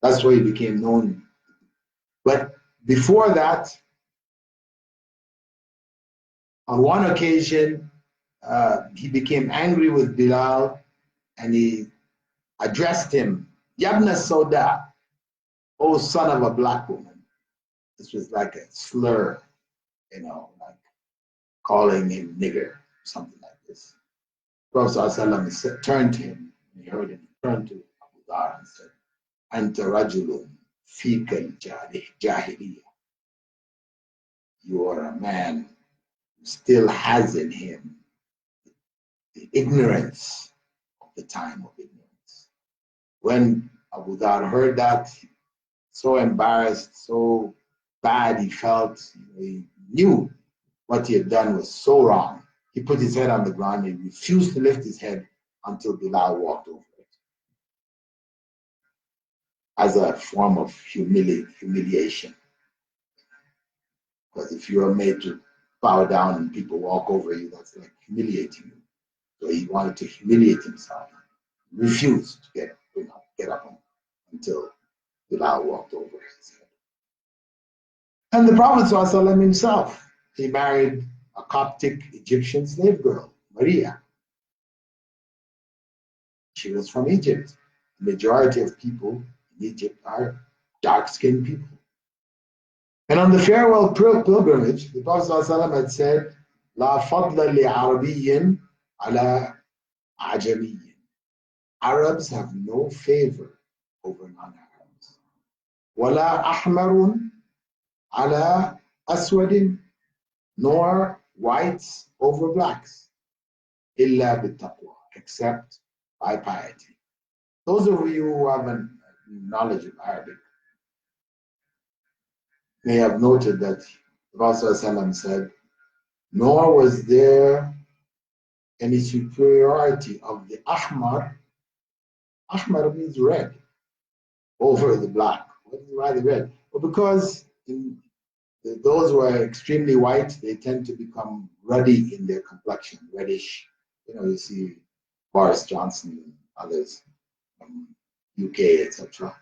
A: That's why he became known. But before that, on one occasion, he became angry with Bilal and he addressed him, Yabna Soda, oh son of a black woman. This was like a slur, you know, like calling him nigger, something like this. Prophet ﷺ turned to him, and he heard him, he turned to Abu Dhar and said, Anta rajulun fika al-jahiliyyah. You are a man who still has in him the ignorance of the time of ignorance. When Abu Dhar heard that, so embarrassed, so bad he felt, he knew what he had done was so wrong. He put his head on the ground and refused to lift his head until Bilal walked over it, as a form of humiliation. Because if you are made to bow down and people walk over you, that's like humiliating you. So he wanted to humiliate himself, refused to get until Bilal walked over his head. And the Prophet ﷺ himself, he married a Coptic Egyptian slave girl, Maria. She was from Egypt. The majority of people in Egypt are dark-skinned people. And on the farewell pilgrimage, the Prophet ﷺ had said, "La fadla li Arabiyyin ala Ajamiyyin." Arabs have no favor over non-Arabs. Wala ahmarun ala aswadin, nor whites over blacks. Illa bittaqwa, except by piety. Those of you who have a knowledge of Arabic may have noted that the Prophet ﷺ said, nor was there any superiority of the ahmar. Ahmar means red over the black. Why the red? Well, because those who are extremely white, they tend to become ruddy in their complexion, reddish. You see Boris Johnson and others from UK, etc.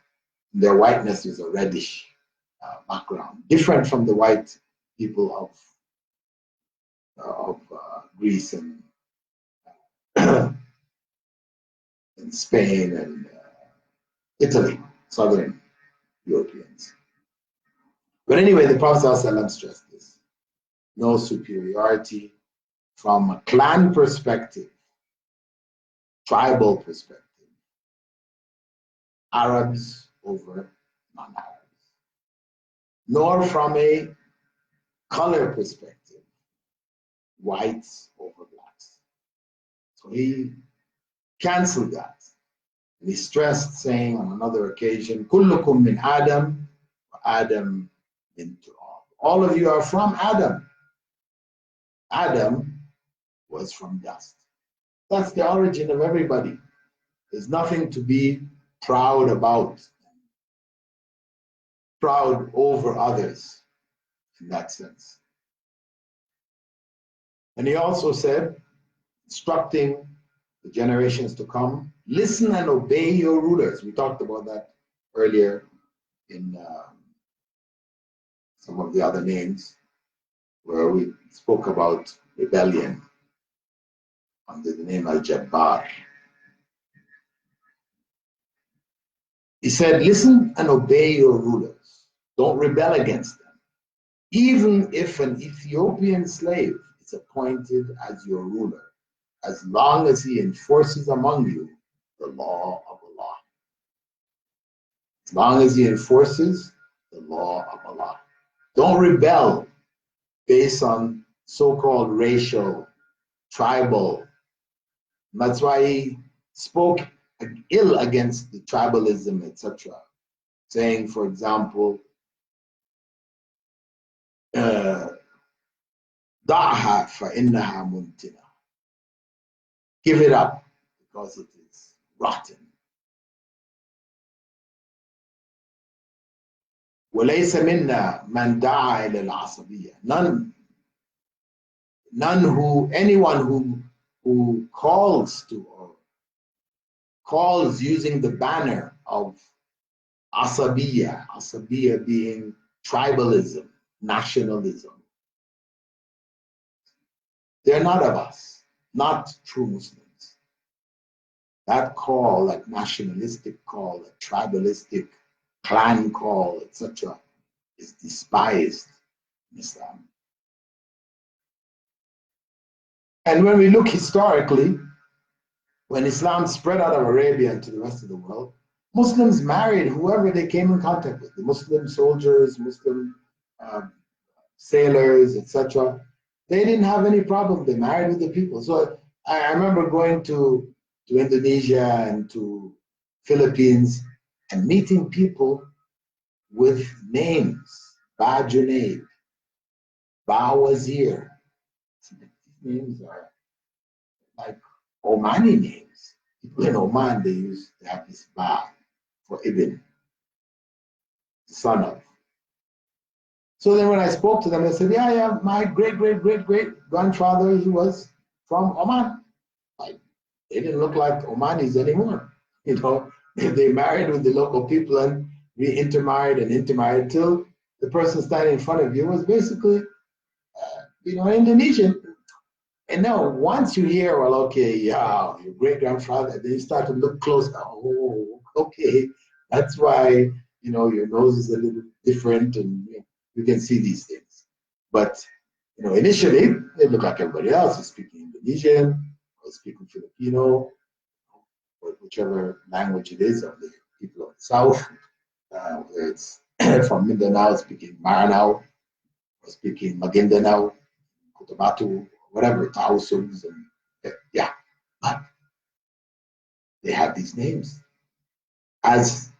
A: Their whiteness is a reddish background, different from the white people of Greece and in Spain and Italy, southern Europeans. But anyway, the Prophet ﷺ stressed this. No superiority from a clan perspective, tribal perspective. Arabs over non-Arabs. Nor from a color perspective, whites over blacks. So he canceled that. And he stressed, saying on another occasion, "Kullukum min Adam, wa Adam min Turab." All of you are from Adam. Adam was from dust. That's the origin of everybody. There's nothing to be proud about, proud over others in that sense. And he also said, instructing the generations to come, listen and obey your rulers. We talked about that earlier in some of the other names, where we spoke about rebellion under the name Al-Jabbar. He said, listen and obey your rulers. Don't rebel against them. Even if an Ethiopian slave is appointed as your ruler, as long as he enforces among you the law of Allah. As long as he enforces the law of Allah. Don't rebel based on so-called racial, tribal. That's why he spoke ill against the tribalism, etc. Saying, for example, دعها فإنها منتنة. Give it up because it is rotten. وليس منا من دعا إلى العصبية. Anyone who calls to or calls using the banner of asabiya being tribalism, nationalism. They're not of us, not true Muslims. That call, that nationalistic call, that tribalistic clan call, etc., is despised in Islam. And when we look historically, when Islam spread out of Arabia into the rest of the world, Muslims married whoever they came in contact with, the Muslim soldiers, Muslim sailors, etc. They didn't have any problem. They married with the people. So I remember going to Indonesia and to Philippines and meeting people with names, Ba Junaid, Ba Wazir. These names are like Omani names. People in Oman, they have this Ba for Ibn, son of. So then when I spoke to them, they said, yeah, my great grandfather, he was from Oman. Like, they didn't look like Omanis anymore. They married with the local people and re-intermarried and intermarried till the person standing in front of you was basically, Indonesian. And now, once you hear, well, okay, yeah, your great grandfather, then you start to look close. Oh, okay, that's why your nose is a little different, and you can see these things. But initially, they look like everybody else. They're speaking Indonesian, or speaking Filipino, or whichever language it is of the people of the South. Whether it's from Mindanao, speaking Maranao, or speaking Maguindanao, Cotabato, whatever, Taosugs, and yeah, but they have these names as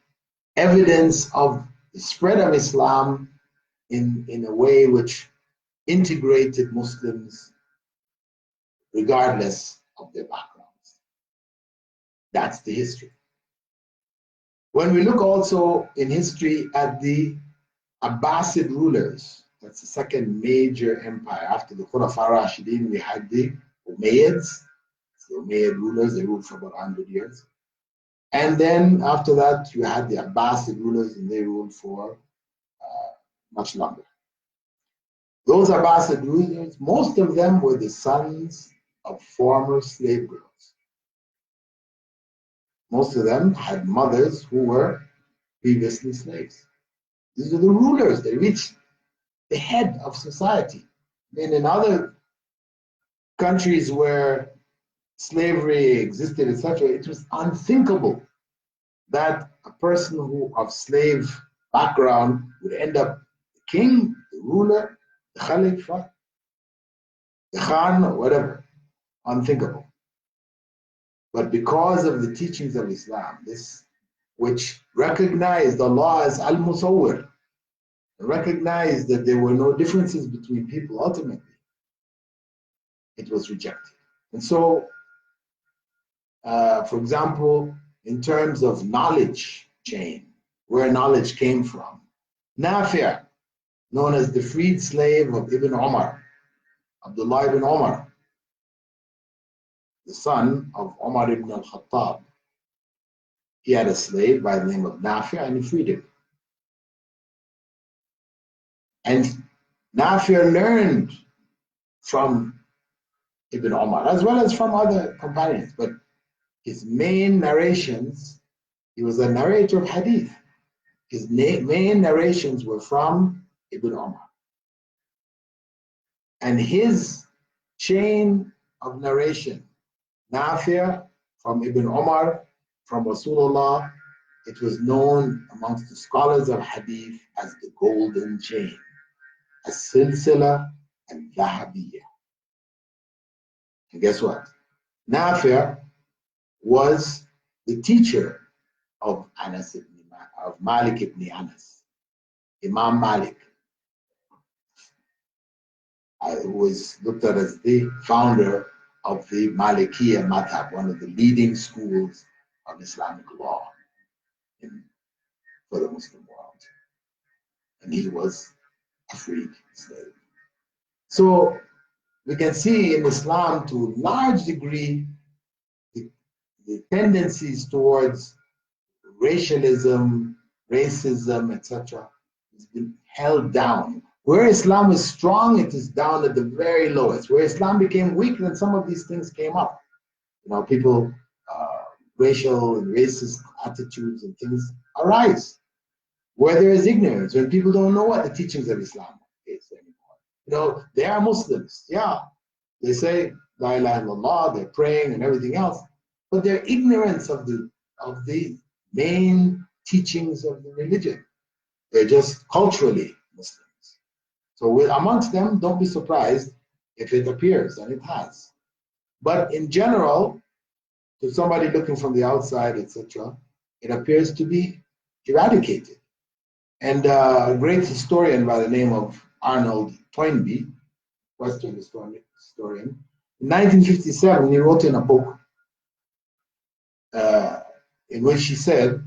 A: evidence of the spread of Islam in a way which integrated Muslims regardless of their backgrounds. That's the history. When we look also in history at the Abbasid rulers, that's the second major empire. After the Khulafa Rashidin, we had the Umayyads. The Umayyad rulers, they ruled for about 100 years. And then after that, you had the Abbasid rulers, and they ruled for much longer. Those Abbasid rulers, most of them were the sons of former slave girls. Most of them had mothers who were previously slaves. These are the rulers. They reached the head of society. I mean, in other countries where slavery existed, etc., it was unthinkable that a person who of slave background would end up the king, the ruler, the Khalifa, the Khan, or whatever. Unthinkable. But because of the teachings of Islam, which recognized Allah as Al-Musawwir, recognized that there were no differences between people ultimately, it was rejected. And so, for example, in terms of knowledge chain, where knowledge came from, Nafi', known as the freed slave of Ibn Umar, Abdullah ibn Umar, the son of Umar ibn al-Khattab. He had a slave by the name of Nafi', and he freed him. And Nafi' learned from Ibn Umar, as well as from other companions, but his main narrations, he was a narrator of hadith. His main narrations were from Ibn Umar. And his chain of narration, Nafi' from Ibn Umar, from Rasulullah, it was known amongst the scholars of hadith as the golden chain, as-silsila al-dhahabiyya. And guess what? Nafi' was the teacher of Malik ibn Anas, Imam Malik, who was looked at as the founder of the Malikiyya madhab, one of the leading schools of Islamic law for the Muslim world. And he was a freed slave. So we can see in Islam, to a large degree, the tendencies towards racialism, racism, etc., has been held down. Where Islam is strong, it is down at the very lowest. Where Islam became weak, then some of these things came up. People, racial and racist attitudes and things arise. Where there is ignorance, when people don't know what the teachings of Islam is anymore. They are Muslims, yeah. They say La ilaha illallah, they're praying and everything else, but they're ignorant of the main teachings of the religion. They're just culturally Muslims. So amongst them, don't be surprised if it appears, and it has. But in general, to somebody looking from the outside, etc., it appears to be eradicated. And a great historian by the name of Arnold Toynbee, Western historian, in 1957, he wrote in a book in which he said,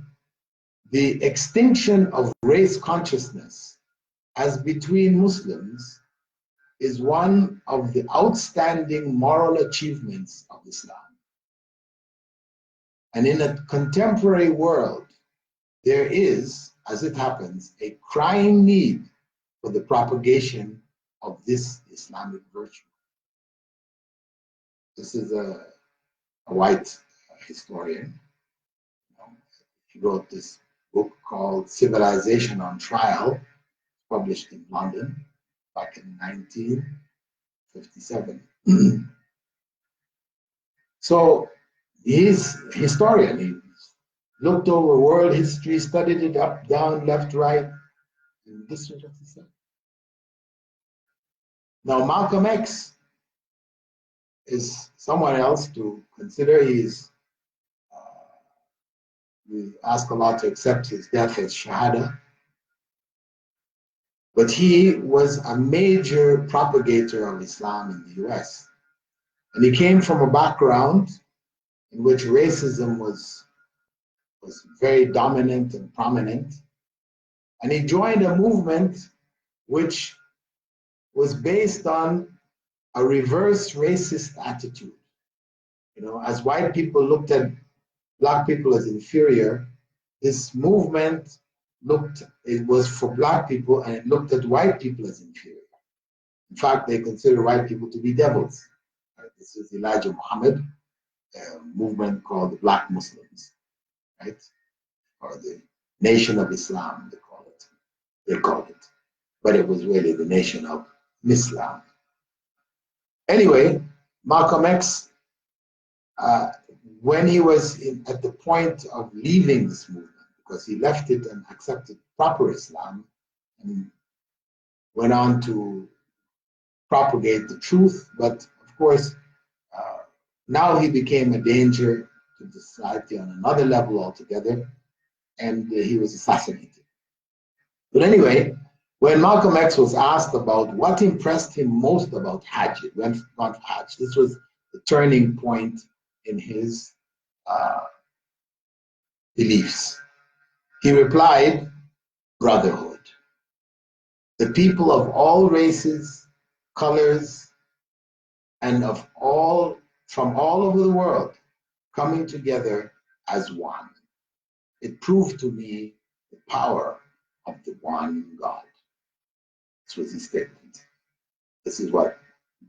A: the extinction of race consciousness as between Muslims is one of the outstanding moral achievements of Islam. And in a contemporary world, there is, as it happens, a crying need for the propagation of this Islamic virtue. This is a white historian. He wrote this book called Civilization on Trial, published in London back in 1957. So he's a historian. He looked over world history, studied it up, down, left, right, and this was what he said. Now, Malcolm X is someone else to consider. We ask Allah to accept his death as Shahada. But he was a major propagator of Islam in the US. And he came from a background in which racism was very dominant and prominent. And he joined a movement which was based on a reverse racist attitude. You know, as white people looked at black people as inferior, this movement it was for black people, and it looked at white people as inferior. In fact, they consider white people to be devils. This is Elijah Muhammad, a movement called the Black Muslims, right? Or the Nation of Islam, they called it. But it was really the Nation of Islam. Anyway, Malcolm X, when he was at the point of leaving this movement, because he left it and accepted proper Islam and went on to propagate the truth, but of course, now he became a danger to the society on another level altogether, and he was assassinated. But anyway, when Malcolm X was asked about what impressed him most about Hajj, it went on to Hajj. This was the turning point in his beliefs. He replied, brotherhood. The people of all races, colors, and from all over the world coming together as one. It proved to me the power of the one God. This was his statement. This is what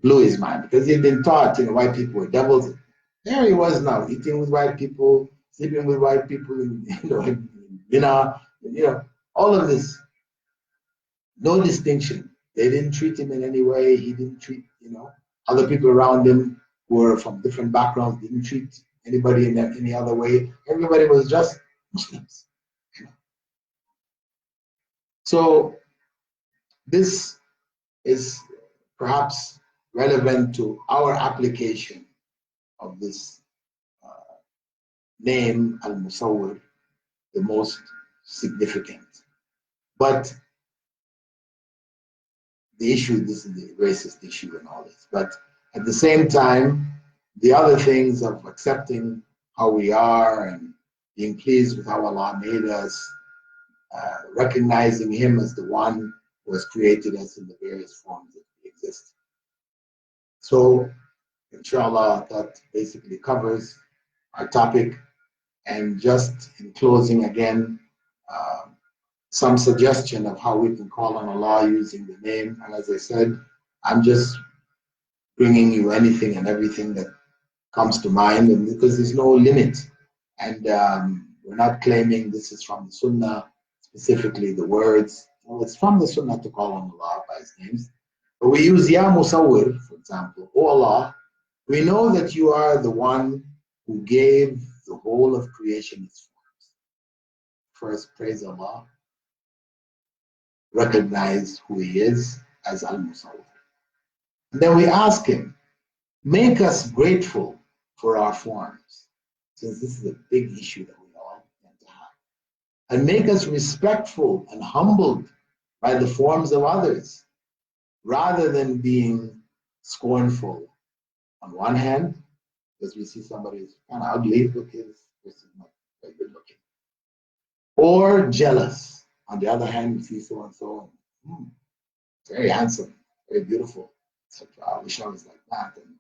A: blew his mind, because he had been taught, white people were devils. There he was now, eating with white people, sleeping with white people, in dinner, all of this. No distinction. They didn't treat him in any way. He didn't treat, other people around him who were from different backgrounds, didn't treat anybody in any other way. Everybody was just Muslims. So this is perhaps relevant to our application of this name, Al-Musawwir, the most significant. But the issue, this is the racist issue and all this. But at the same time, the other things of accepting how we are and being pleased with how Allah made us, recognizing Him as the one who has created us in the various forms that we exist. So, inshallah, that basically covers our topic. And just in closing again, some suggestion of how we can call on Allah using the name. And as I said, I'm just bringing you anything and everything that comes to mind, and because there's no limit. And we're not claiming this is from the Sunnah, specifically the words. Well, it's from the Sunnah to call on Allah by His names. But we use Ya Musawwir, for example. Oh Allah, we know that you are the one who gave the whole of creation its forms. First, praise Allah. Recognize who He is as Al-Musawwir. And then we ask Him, make us grateful for our forms, since this is a big issue that we all tend to have. And make us respectful and humbled by the forms of others, rather than being scornful on one hand, because we see somebody who's kind of ugly, okay, this person is not very good looking. Or jealous. On the other hand, we see so-and-so, very handsome, very beautiful. So I wish I was like that. And,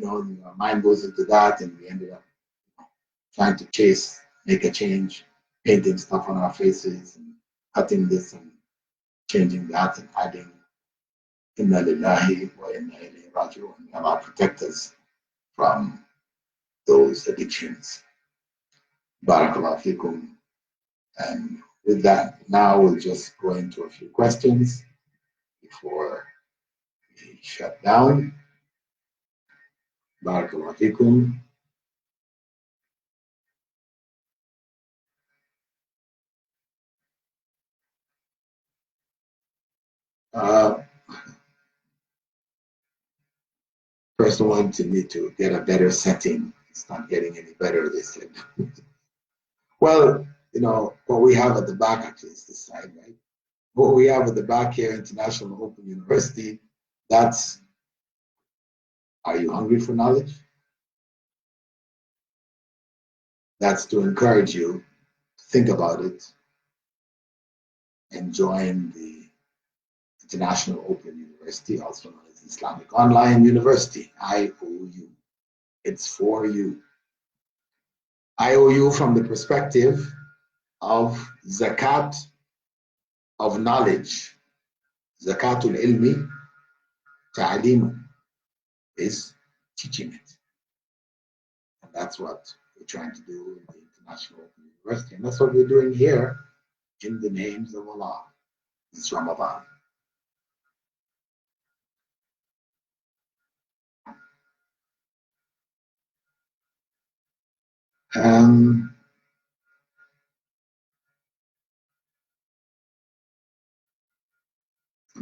A: our mind goes into that, and we ended up trying to make a change, painting stuff on our faces, and cutting this and changing that and adding Inna lillahi wa inna ilayhi raji'un. May Allah protect us from those addictions. Barakallahu fikum. And with that, now we'll just go into a few questions before we shut down. Barakallahu fikum. Person wanted me to get a better setting. It's not getting any better, they said. Well, what we have at the back, actually, is this side, right? What we have at the back here, International Open University, that's, are you hungry for knowledge? That's to encourage you to think about it and join the International Open University, also known as Islamic Online University, IOU. It's for you. IOU from the perspective of zakat of knowledge. Zakatul ilmi, ta'lim, is teaching it. And that's what we're trying to do in the International Open University. And that's what we're doing here in the names of Allah. It's Ramadan.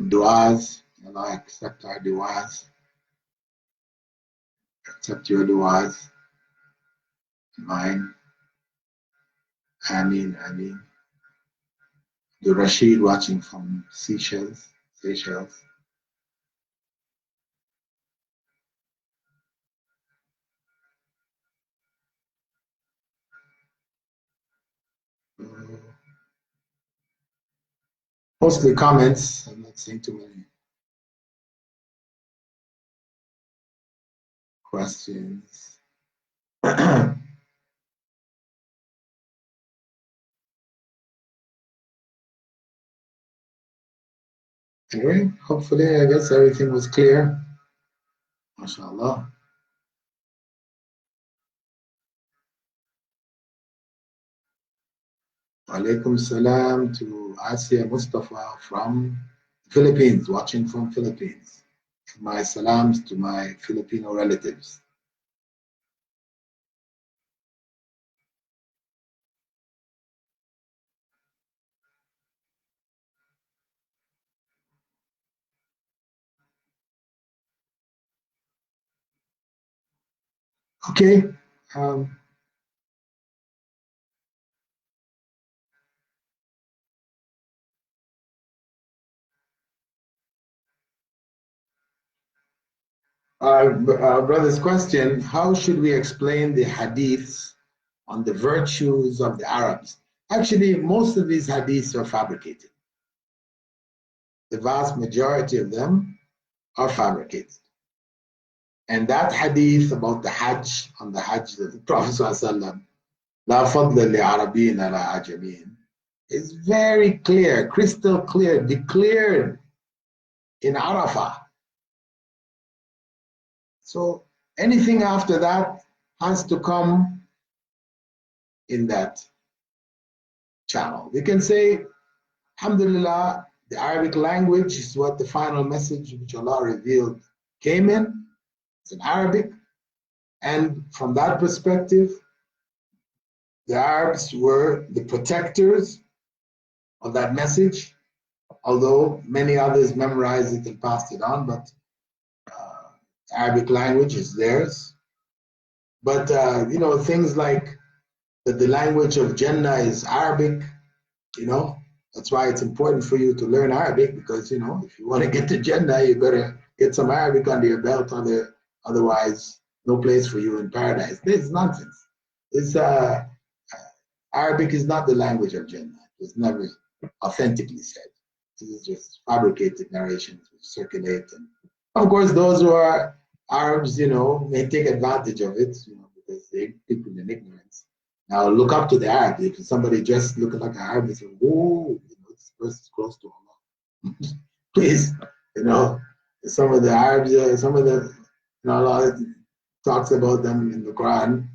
A: Du'as, Allah accept our du'as. Accept your du'as. Mine. Ameen, Ameen. The Rashid watching from Seychelles. Mostly comments. I'm not seeing too many questions. Anyway, hopefully, I guess everything was clear. MashaAllah. Walaikum salam to Asia Mustafa from Philippines, watching from Philippines. My salams to my Filipino relatives. Okay. Our brother's question, how should we explain the hadiths on the virtues of the Arabs? Actually, most of these hadiths are fabricated. The vast majority of them are fabricated. And that hadith about the Hajj, on the Hajj, that the Prophet ﷺ, La fadla li Arabin ala Ajameen, is very clear, crystal clear, declared in Arafah. So anything after that has to come in that channel. We can say, alhamdulillah, the Arabic language is what the final message which Allah revealed came in. It's in Arabic. And from that perspective, the Arabs were the protectors of that message, although many others memorized it and passed it on, but Arabic language is theirs. But, things like that the language of Jannah is Arabic, that's why it's important for you to learn Arabic, because, if you want to get to Jannah, you better get some Arabic under your belt, otherwise no place for you in paradise. This is nonsense. Arabic is not the language of Jannah. It was never authentically said. This is just fabricated narrations which circulate. And of course, those who are Arabs, may take advantage of it, because they people in ignorance. Now look up to the Arab. If somebody just looking like an Arab, they say, "Whoa, this person's close to Allah." Please, some of the Arabs, some of the, Allah talks about them in the Quran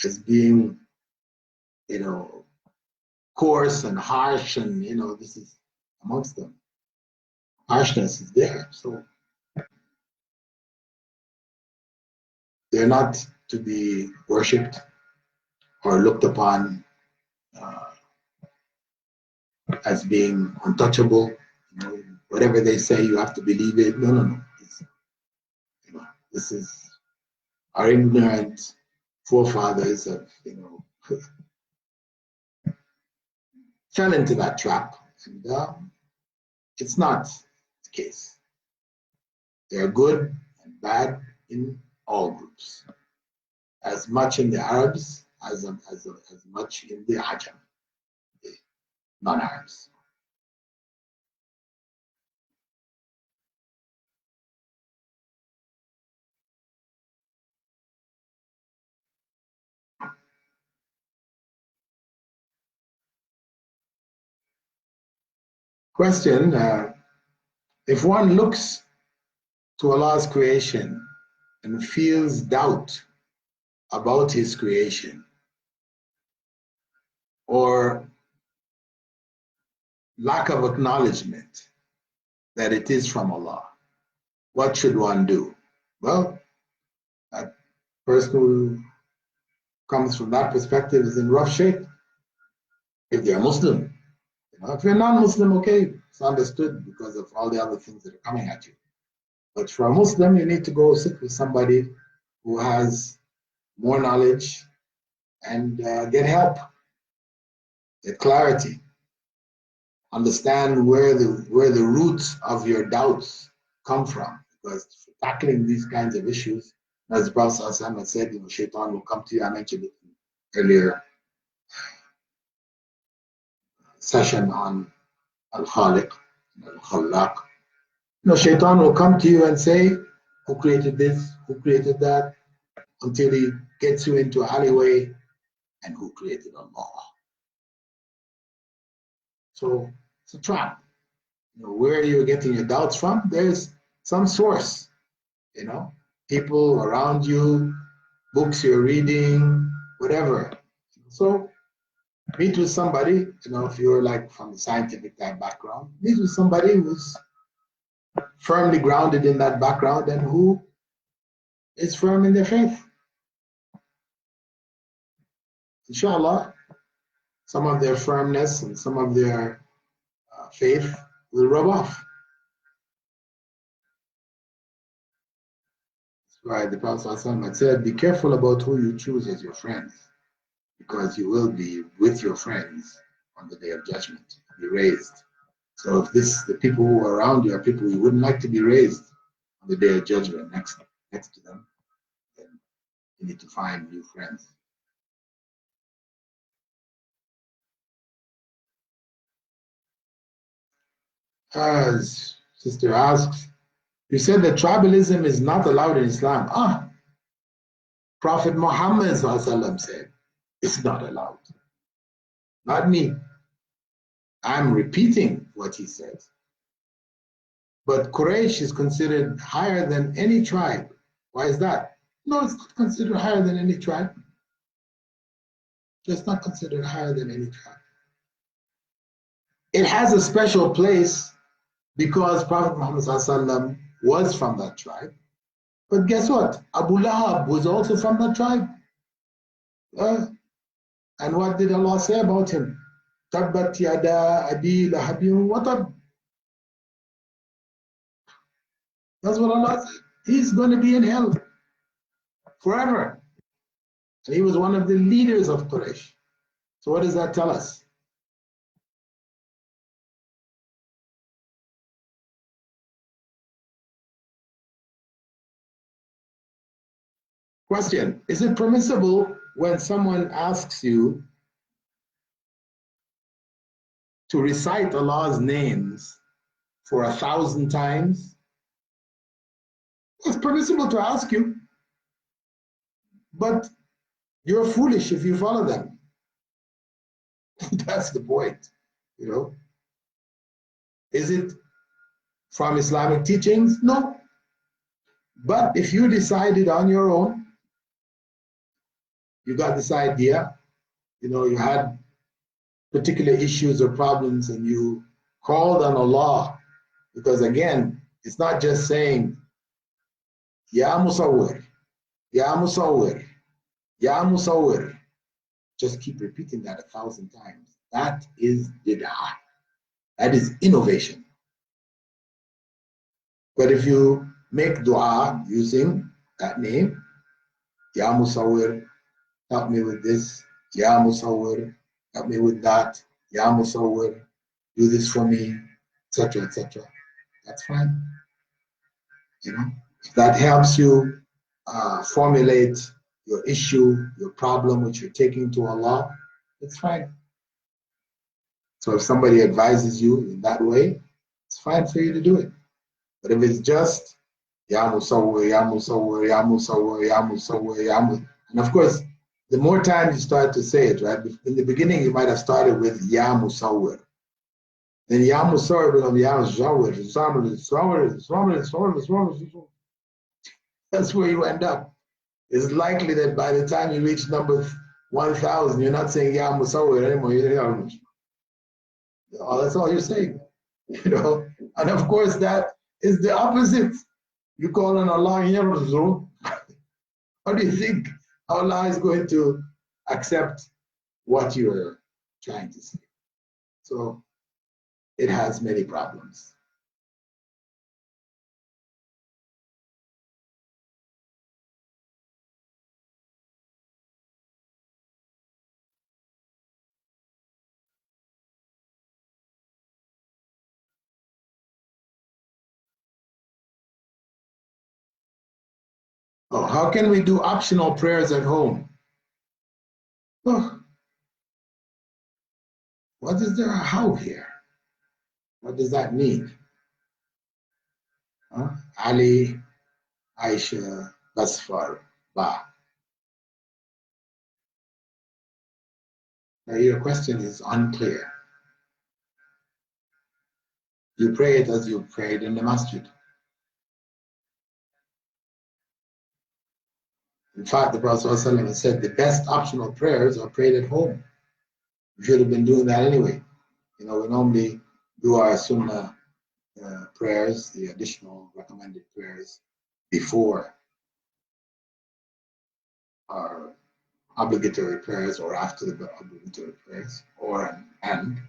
A: as being, coarse and harsh, and this is amongst them. Harshness is there, so they're not to be worshipped or looked upon as being untouchable. Whatever they say, you have to believe it. No, no, no. This is our ignorant forefathers have, fell into that trap, and it's not the case. There are good and bad in all groups, as much in the Arabs as much in the Ajam, the non-Arabs. Question, if one looks to Allah's creation and feels doubt about his creation or lack of acknowledgement that it is from Allah, what should one do? Well, that person who comes from that perspective is in rough shape. If they're Muslim, if you're non-Muslim, okay, it's understood because of all the other things that are coming at you. But for a Muslim, you need to go sit with somebody who has more knowledge and get help, get clarity, understand where the roots of your doubts come from. Because for tackling these kinds of issues, as the Prophet ﷺ said, Shaitan will come to you. I mentioned it in earlier session on Al-Khaliq, Al-Khallaq. Shaitan will come to you and say, who created this, who created that, until he gets you into an alleyway, and who created Allah. So it's a trap. Where you're getting your doubts from, there's some source, people around you, books you're reading, whatever. So meet with somebody, if you're like from the scientific type background, meet with somebody who's firmly grounded in that background and who is firm in their faith. Inshallah, some of their firmness and some of their faith will rub off. That's why the Prophet ﷺ said, be careful about who you choose as your friends, because you will be with your friends on the day of judgment, be raised. So if the people who are around you are people you wouldn't like to be raised on the day of judgment next to them, then you need to find new friends. As sister asks, you said that tribalism is not allowed in Islam. Prophet Muhammad said it's not allowed. Not me. I'm repeating what he said. But Quraysh is considered higher than any tribe. Why is that? No, it's not considered higher than any tribe. It's not considered higher than any tribe. It has a special place because Prophet Muhammad ﷺ was from that tribe. But guess what? Abu Lahab was also from that tribe. And what did Allah say about him? Tabbat yada abi lahabin wa tab. That's what Allah said. He's going to be in hell forever. And he was one of the leaders of Quraysh. So what does that tell us? Question, is it permissible when someone asks you to recite Allah's names for 1,000 times? It's permissible to ask you, but you're foolish if you follow them. That's the point, you know. Is it from Islamic teachings? No. But if you decided on your own, you got this idea, you know, you had particular issues or problems and you called on Allah, because again, it's not just saying, Ya Musawwir, Ya Musawwir, Ya Musawwir. Just keep repeating that 1,000 times. That is bid'ah. That is innovation. But if you make dua using that name, Ya Musawwir, help me with this. Ya Musawwir, help me with that. Ya Musawwir, do this for me, etc., etc. That's fine. You know, if that helps you formulate your issue, your problem, which you're taking to Allah, it's fine. So if somebody advises you in that way, it's fine for you to do it. But if it's just Ya Musawwir, Ya Musawwir, Ya Musawwir, Ya Musawwir, Ya Musawwir, and of course, the more times you start to say it, right? In the beginning, you might have started with Ya Musawwir. Then Ya Musawwir becomes Ya Musawwir. That's where you end up. It's likely that by the time you reach number 1,000, you're not saying Ya Musawwir anymore. You're saying, oh, that's all you're saying, you know. And of course, that is the opposite. You call on Allah, how do you think Allah is going to accept what you're trying to say? So it has many problems. Oh, how can we do optional prayers at home? Oh, what is there a how here? What does that mean? Huh? Ali, Aisha, Basfar, Ba. Now your question is unclear. You pray it as you prayed in the masjid. In fact, the Prophet ﷺ said the best optional prayers are prayed at home. You should have been doing that anyway. You know, we normally do our sunnah prayers, the additional recommended prayers, before our obligatory prayers or after the obligatory prayers, and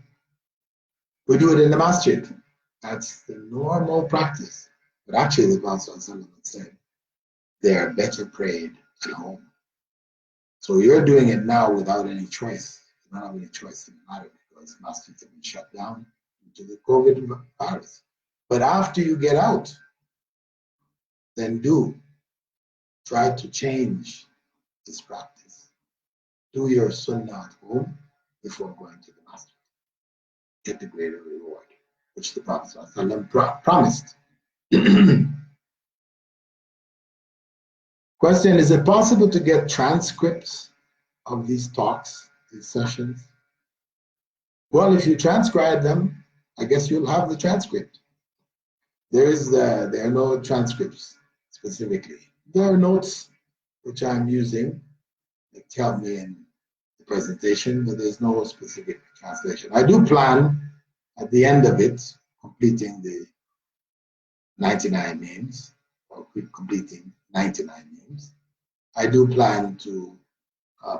A: we do it in the masjid. That's the normal practice. But actually, the Prophet ﷺ said they are better prayed at home. So you're doing it now without any choice. You don't have any choice in the matter because masjids have been shut down due to the COVID virus. But after you get out, then do try to change this practice. Do your sunnah at home before going to the masjid. Get the greater reward, which the Prophet ﷺ promised. Question, is it possible to get transcripts of these talks, these sessions? Well, if you transcribe them, I guess you'll have the transcript. There are no transcripts specifically. There are notes which I'm using to help me in the presentation, but there's no specific translation. I do plan at the end of it completing the 99 names, or completing 99 names. I do plan to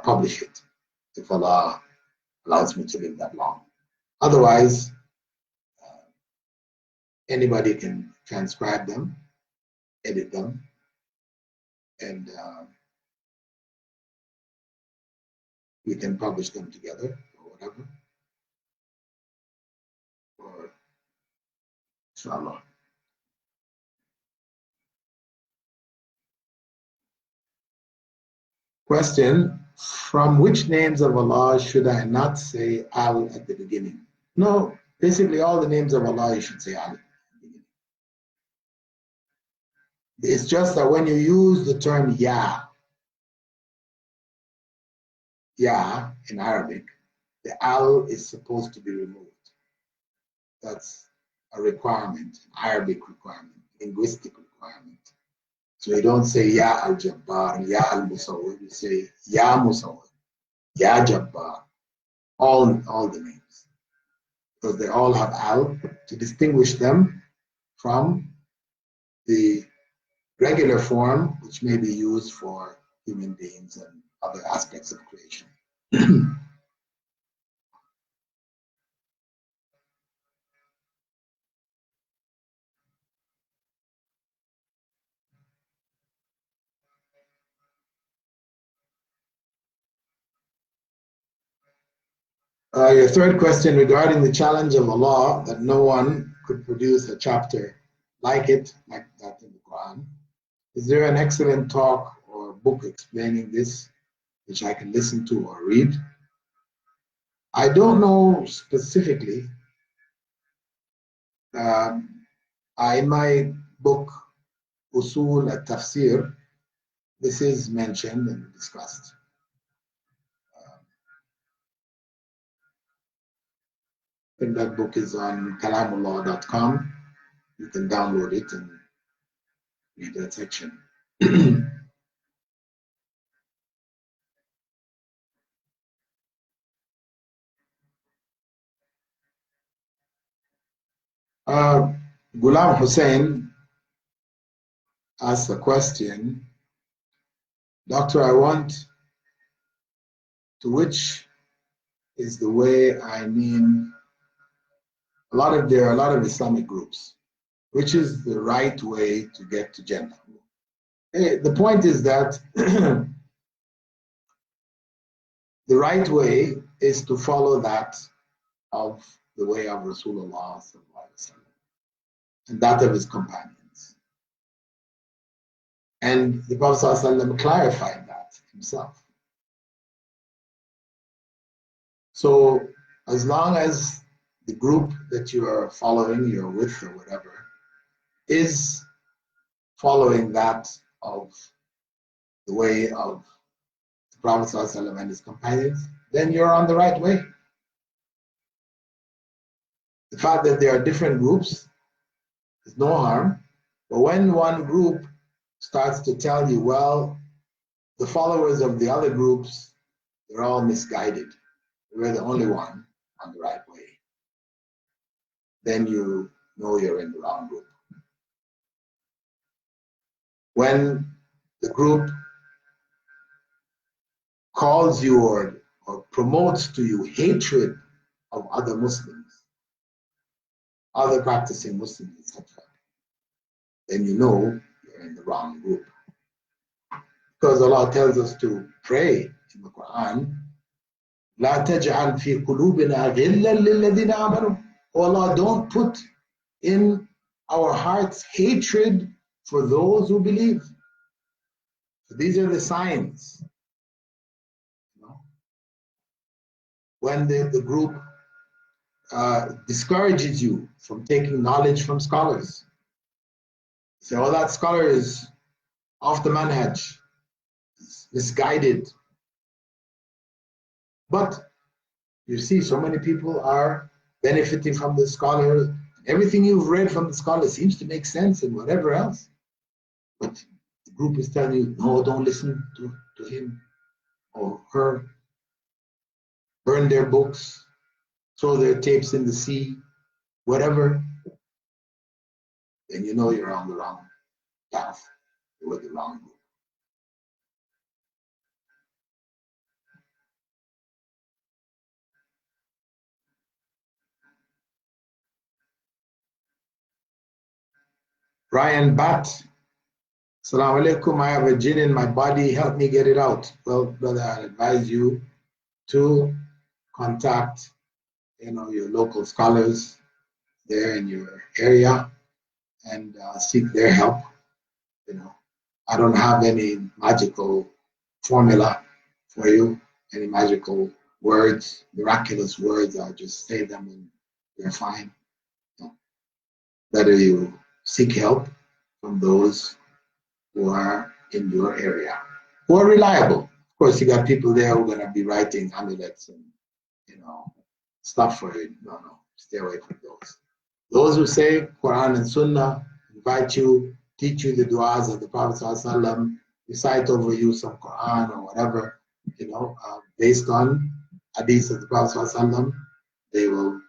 A: publish it if Allah allows me to live that long. Otherwise, anybody can transcribe them, edit them, and we can publish them together or whatever. Or inshallah. Question, from which names of Allah should I not say Al at the beginning? No, basically all the names of Allah you should say Al at the beginning. It's just that when you use the term Ya in Arabic, the al is supposed to be removed. That's a requirement, Arabic requirement, linguistic requirement. So you don't say Ya al-Jabbar, Ya al-Musawwir, you say Ya Musawwir, Ya Jabbar, all the names. Because they all have al to distinguish them from the regular form, which may be used for human beings and other aspects of creation. Your third question regarding the challenge of Allah that no one could produce a chapter like it, like that in the Quran. Is there an excellent talk or book explaining this, which I can listen to or read? I don't know specifically. In my book, Usul al-Tafsir, this is mentioned and discussed. I think that book is on kalamullah.com. You can download it and read that section. Ghulam Hussein asked a question. Doctor, I want to which is the way, I mean, there are a lot of Islamic groups. Which is the right way to get to Jannah? The point is that the right way is to follow that of the way of Rasulullah and that of his companions. And the Prophet clarified that himself. So as long as the group that you are following, you're with or whatever, is following that of the way of the Prophet ﷺ and his companions, then you're on the right way. The fact that there are different groups is no harm, but when one group starts to tell you, well, the followers of the other groups, they're all misguided, we're the only one on the right way, then you know you're in the wrong group. When the group calls you or promotes to you hatred of other Muslims, other practicing Muslims, etc., then you know you're in the wrong group. Because Allah tells us to pray in the Quran, لا تجعل في قلوبنا غلا للذين آمنوا. Oh Allah, don't put in our hearts hatred for those who believe. So these are the signs. When the group discourages you from taking knowledge from scholars, say, oh, that scholar is off the manhaj, misguided. But you see, so many people are benefiting from the scholar. Everything you've read from the scholar seems to make sense and whatever else. But the group is telling you, no, don't listen to him or her. Burn their books, throw their tapes in the sea, whatever. Then you know you're on the wrong path. You're with the wrong group. Ryan Bat, Assalamu alaikum, I have a jinn in my body, help me get it out. Well, brother, I advise you to contact your local scholars there in your area and seek their help. I don't have any magical formula for you, any magical words, miraculous words. I'll just say them and you're fine. Better you seek help from those who are in your area, who are reliable. Of course, you got people there who are going to be writing amulets and stuff for you. No, stay away from those. Those who say Quran and Sunnah invite you, teach you the du'as of the Prophet ﷺ, recite over you some Quran or whatever, based on hadith of the Prophet ﷺ, they will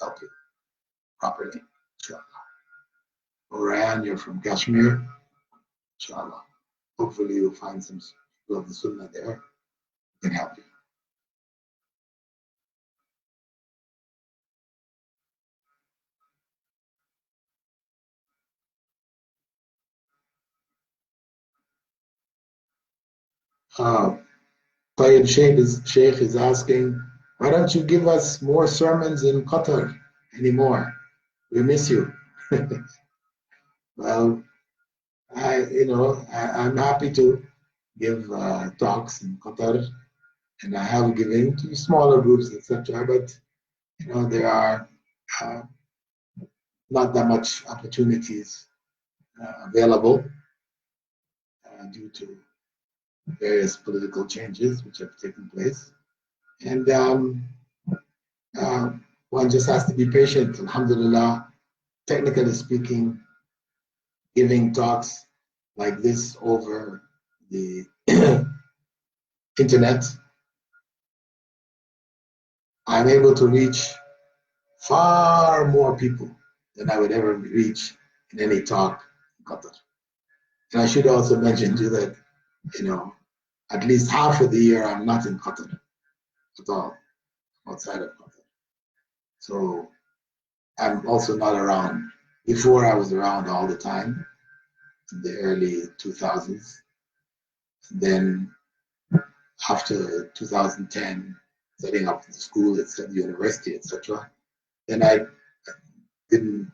A: help you properly, inshallah. Orion, you're from Kashmir, inshallah. Hopefully you'll find some people of the Sunnah there who can help you. Tayyib Sheikh is asking, why don't you give us more sermons in Qatar anymore? We miss you. Well, I'm happy to give talks in Qatar, and I have given to smaller groups, etc. But there are not that much opportunities available due to various political changes which have taken place, and one just has to be patient. Alhamdulillah, technically speaking, giving talks like this over the internet, I'm able to reach far more people than I would ever reach in any talk in Qatar. And I should also mention too that, at least half of the year I'm not in Qatar at all, outside of Qatar. So I'm also not around. Before I was around all the time in the early 2000s. Then after 2010, setting up the school, the university, etc. Then I didn't,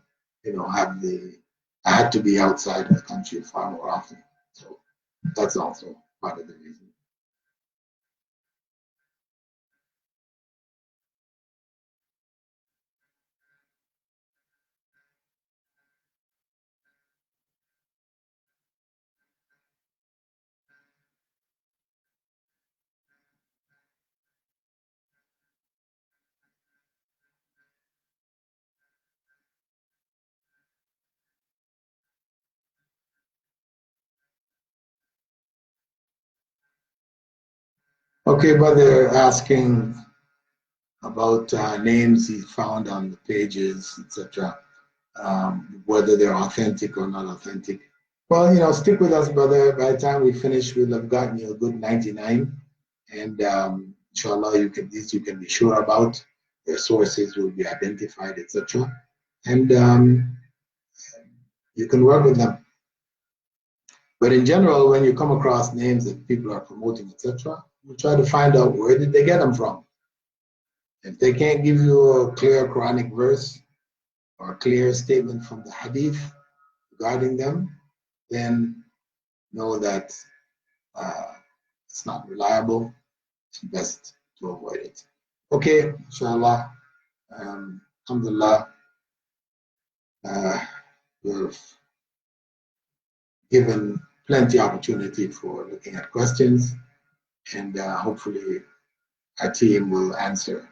A: I had to be outside of the country far more often. So that's also part of the reason. Okay, but they're asking about names he found on the pages, etc., whether they're authentic or not authentic. Well, stick with us, brother. By the time we finish, we'll have gotten you a good 99, and inshallah, you can be sure about. Their sources will be identified, etc., and you can work with them. But in general, when you come across names that people are promoting, etc., you try to find out where did they get them from. If they can't give you a clear Quranic verse or a clear statement from the Hadith regarding them, then know that it's not reliable. It's best to avoid it. Okay, inshallah. Alhamdulillah. We've given plenty of opportunity for looking at questions, and hopefully our team will answer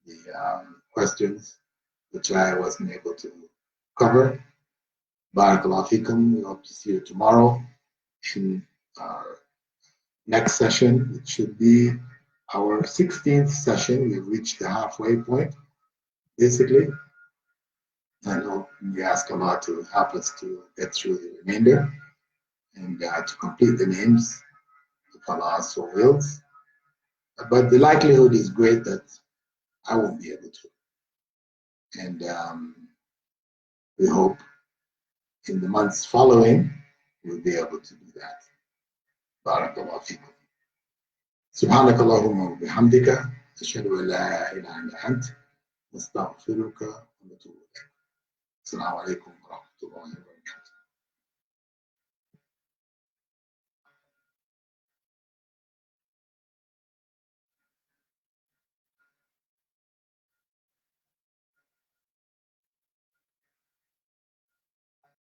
A: the questions which I wasn't able to cover. Barakallahu fikum. We hope to see you tomorrow in our next session. It should be our 16th session. We've reached the halfway point, basically. And we ask Allah to help us to get through the remainder and to complete the names if Allah so wills. But the likelihood is great that I won't be able to. And we hope in the months following we'll be able to do that. Barakallahu fikum. سبحانك اللهم وبحمدك أشهد أن لا إله إلا أنت نستغفرك ونتوب إليك. السلام عليكم ورحمة الله وبركاته.